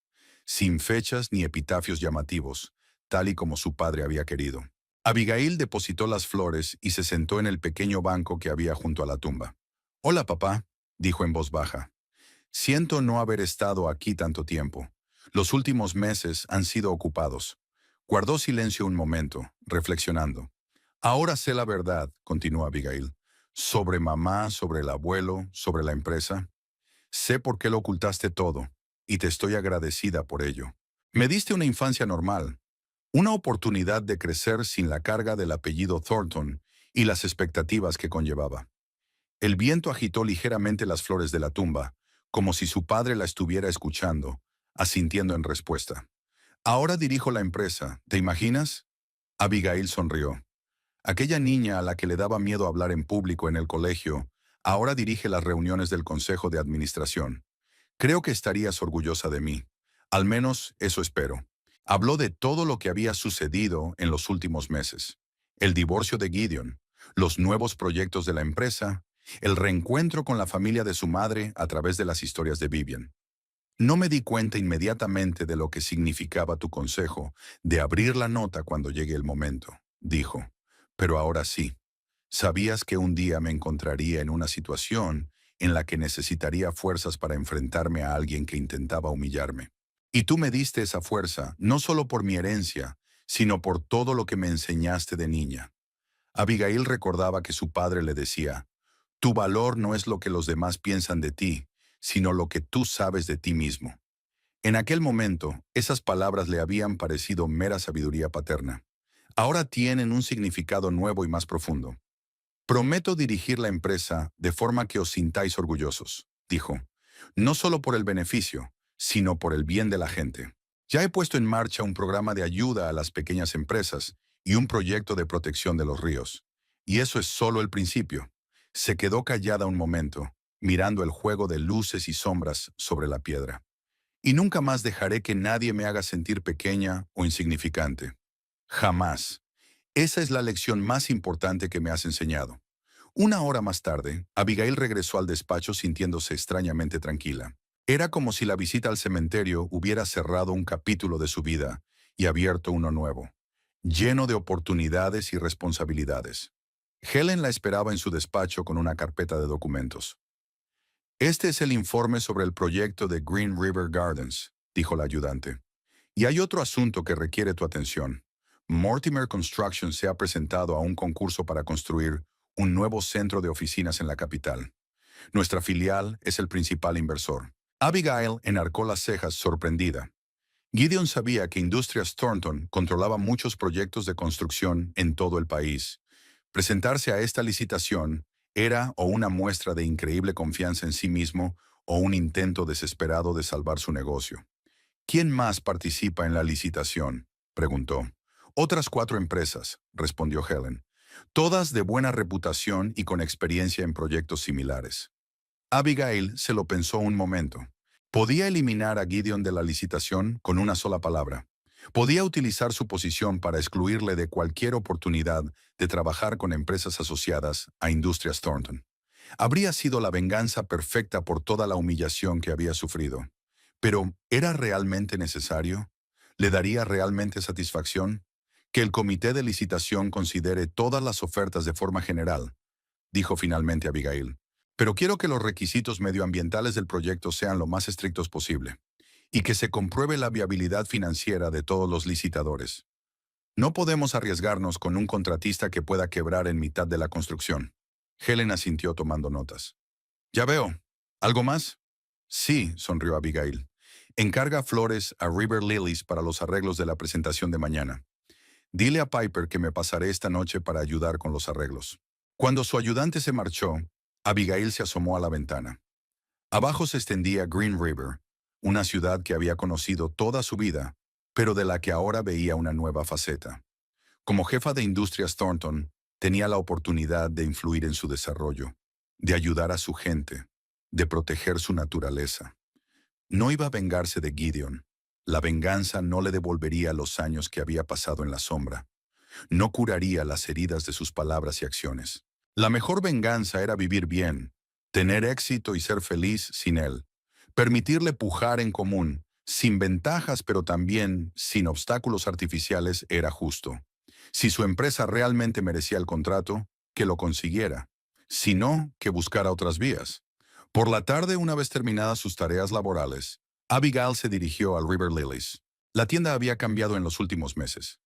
sin fechas ni epitafios llamativos, tal y como su padre había querido. Abigail depositó las flores y se sentó en el pequeño banco que había junto a la tumba. «Hola, papá», dijo en voz baja. «Siento no haber estado aquí tanto tiempo. Los últimos meses han sido ocupados». Guardó silencio un momento, reflexionando. «Ahora sé la verdad», continuó Abigail, «sobre mamá, sobre el abuelo, sobre la empresa. Sé por qué lo ocultaste todo, y te estoy agradecida por ello. Me diste una infancia normal, una oportunidad de crecer sin la carga del apellido Thornton y las expectativas que conllevaba». El viento agitó ligeramente las flores de la tumba, como si su padre la estuviera escuchando, asintiendo en respuesta. «Ahora dirijo la empresa, ¿te imaginas?». Abigail sonrió. Aquella niña a la que le daba miedo hablar en público en el colegio, ahora dirige las reuniones del consejo de administración. Creo que estarías orgullosa de mí. Al menos eso espero. Habló de todo lo que había sucedido en los últimos meses. El divorcio de Gideon, los nuevos proyectos de la empresa, el reencuentro con la familia de su madre a través de las historias de Vivian. «No me di cuenta inmediatamente de lo que significaba tu consejo, de abrir la nota cuando llegue el momento», dijo. «Pero ahora sí. Sabías que un día me encontraría en una situación en la que necesitaría fuerzas para enfrentarme a alguien que intentaba humillarme. Y tú me diste esa fuerza, no solo por mi herencia, sino por todo lo que me enseñaste de niña». Abigail recordaba que su padre le decía: «Tu valor no es lo que los demás piensan de ti, sino lo que tú sabes de ti mismo». En aquel momento, esas palabras le habían parecido mera sabiduría paterna. Ahora tienen un significado nuevo y más profundo. «Prometo dirigir la empresa de forma que os sintáis orgullosos», dijo. «No solo por el beneficio, sino por el bien de la gente. Ya he puesto en marcha un programa de ayuda a las pequeñas empresas y un proyecto de protección de los ríos. Y eso es solo el principio». Se quedó callada un momento, mirando el juego de luces y sombras sobre la piedra. «Y nunca más dejaré que nadie me haga sentir pequeña o insignificante. Jamás. Esa es la lección más importante que me has enseñado». Una hora más tarde, Abigail regresó al despacho sintiéndose extrañamente tranquila. Era como si la visita al cementerio hubiera cerrado un capítulo de su vida y abierto uno nuevo, lleno de oportunidades y responsabilidades. Helen la esperaba en su despacho con una carpeta de documentos. «Este es el informe sobre el proyecto de Green River Gardens», dijo la ayudante. «Y hay otro asunto que requiere tu atención. Mortimer Construction se ha presentado a un concurso para construir un nuevo centro de oficinas en la capital. Nuestra filial es el principal inversor». Abigail enarcó las cejas sorprendida. Gideon sabía que Industrias Thornton controlaba muchos proyectos de construcción en todo el país. Presentarse a esta licitación era o una muestra de increíble confianza en sí mismo o un intento desesperado de salvar su negocio. «¿Quién más participa en la licitación?», preguntó. «Otras 4 empresas», respondió Helen. «Todas de buena reputación y con experiencia en proyectos similares». Abigail se lo pensó un momento. Podía eliminar a Gideon de la licitación con una sola palabra. Podía utilizar su posición para excluirle de cualquier oportunidad de trabajar con empresas asociadas a Industrias Thornton. Habría sido la venganza perfecta por toda la humillación que había sufrido. Pero, ¿era realmente necesario? ¿Le daría realmente satisfacción? «Que el comité de licitación considere todas las ofertas de forma general», dijo finalmente Abigail. «Pero quiero que los requisitos medioambientales del proyecto sean lo más estrictos posible, y que se compruebe la viabilidad financiera de todos los licitadores. No podemos arriesgarnos con un contratista que pueda quebrar en mitad de la construcción». Helen asintió tomando notas. «Ya veo. ¿Algo más?». Sí, sonrió Abigail. Encarga flores a River Lilies para los arreglos de la presentación de mañana. Dile a Piper que me pasaré esta noche para ayudar con los arreglos. Cuando su ayudante se marchó, Abigail se asomó a la ventana. Abajo se extendía Green River, una ciudad que había conocido toda su vida, pero de la que ahora veía una nueva faceta. Como jefa de Industrias Thornton, tenía la oportunidad de influir en su desarrollo, de ayudar a su gente, de proteger su naturaleza. No iba a vengarse de Gideon. La venganza no le devolvería los años que había pasado en la sombra. No curaría las heridas de sus palabras y acciones. La mejor venganza era vivir bien, tener éxito y ser feliz sin él. Permitirle pujar en común, sin ventajas pero también sin obstáculos artificiales, era justo. Si su empresa realmente merecía el contrato, que lo consiguiera. Si no, que buscara otras vías. Por la tarde, una vez terminadas sus tareas laborales, Abigail se dirigió al River Lilies. La tienda había cambiado en los últimos meses.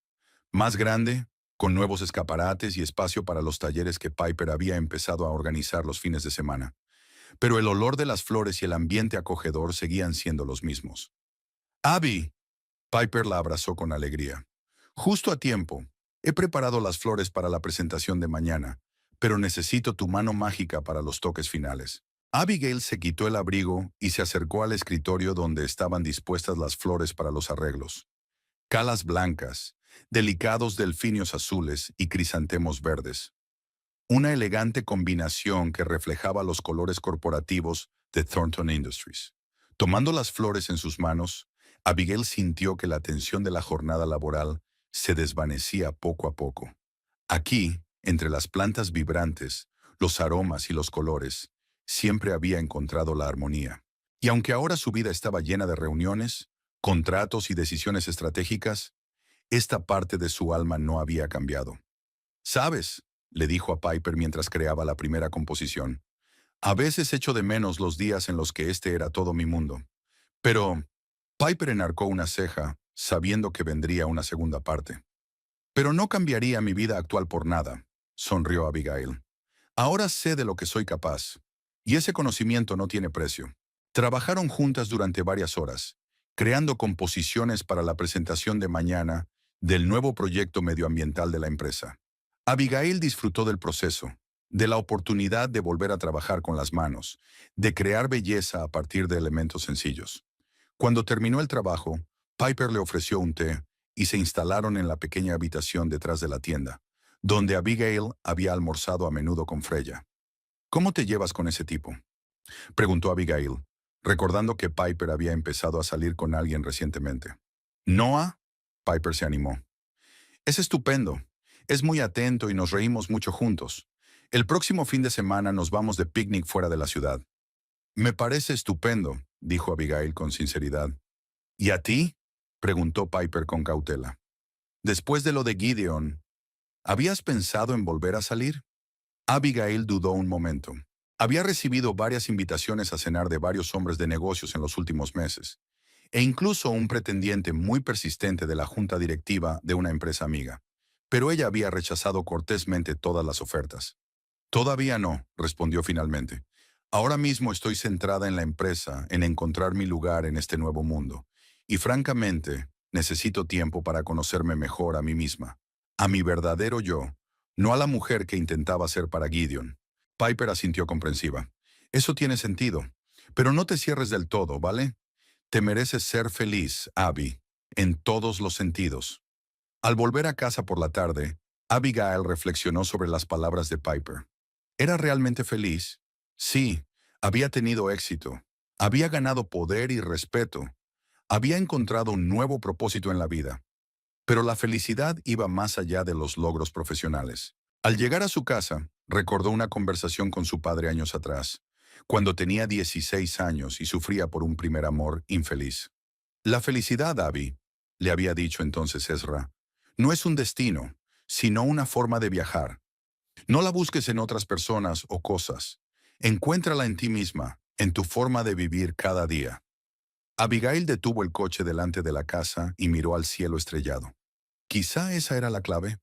Más grande, con nuevos escaparates y espacio para los talleres que Piper había empezado a organizar los fines de semana. Pero el olor de las flores y el ambiente acogedor seguían siendo los mismos. ¡Abby! Piper la abrazó con alegría. Justo a tiempo. He preparado las flores para la presentación de mañana, pero necesito tu mano mágica para los toques finales. Abigail se quitó el abrigo y se acercó al escritorio donde estaban dispuestas las flores para los arreglos. Calas blancas, delicados delfinios azules y crisantemos verdes. Una elegante combinación que reflejaba los colores corporativos de Thornton Industries. Tomando las flores en sus manos, Abigail sintió que la tensión de la jornada laboral se desvanecía poco a poco. Aquí, entre las plantas vibrantes, los aromas y los colores, siempre había encontrado la armonía. Y aunque ahora su vida estaba llena de reuniones, contratos y decisiones estratégicas, esta parte de su alma no había cambiado. «¿Sabes?», le dijo a Piper mientras creaba la primera composición. «A veces echo de menos los días en los que este era todo mi mundo. Pero...» Piper enarcó una ceja, sabiendo que vendría una segunda parte. «Pero no cambiaría mi vida actual por nada», sonrió Abigail. «Ahora sé de lo que soy capaz, y ese conocimiento no tiene precio». Trabajaron juntas durante varias horas, creando composiciones para la presentación de mañana del nuevo proyecto medioambiental de la empresa. Abigail disfrutó del proceso, de la oportunidad de volver a trabajar con las manos, de crear belleza a partir de elementos sencillos. Cuando terminó el trabajo, Piper le ofreció un té y se instalaron en la pequeña habitación detrás de la tienda, donde Abigail había almorzado a menudo con Freya. «¿Cómo te llevas con ese tipo?», preguntó Abigail, recordando que Piper había empezado a salir con alguien recientemente. «¿Noah?», Piper se animó. «Es estupendo. Es muy atento y nos reímos mucho juntos. El próximo fin de semana nos vamos de picnic fuera de la ciudad». «Me parece estupendo», dijo Abigail con sinceridad. «¿Y a ti?», preguntó Piper con cautela. «Después de lo de Gideon, ¿habías pensado en volver a salir?». Abigail dudó un momento. Había recibido varias invitaciones a cenar de varios hombres de negocios en los últimos meses, e incluso un pretendiente muy persistente de la junta directiva de una empresa amiga. Pero ella había rechazado cortésmente todas las ofertas. «Todavía no», respondió finalmente. «Ahora mismo estoy centrada en la empresa, en encontrar mi lugar en este nuevo mundo. Y francamente, necesito tiempo para conocerme mejor a mí misma, a mi verdadero yo, no a la mujer que intentaba ser para Gideon». Piper asintió comprensiva. «Eso tiene sentido. Pero no te cierres del todo, ¿vale? Te mereces ser feliz, Abby, en todos los sentidos». Al volver a casa por la tarde, Abigail reflexionó sobre las palabras de Piper. ¿Era realmente feliz? Sí, había tenido éxito. Había ganado poder y respeto. Había encontrado un nuevo propósito en la vida. Pero la felicidad iba más allá de los logros profesionales. Al llegar a su casa, recordó una conversación con su padre años atrás, cuando tenía 16 años y sufría por un primer amor infeliz. «La felicidad, Abby», le había dicho entonces Ezra, «no es un destino, sino una forma de viajar. No la busques en otras personas o cosas. Encuéntrala en ti misma, en tu forma de vivir cada día». Abigail detuvo el coche delante de la casa y miró al cielo estrellado. Quizá esa era la clave.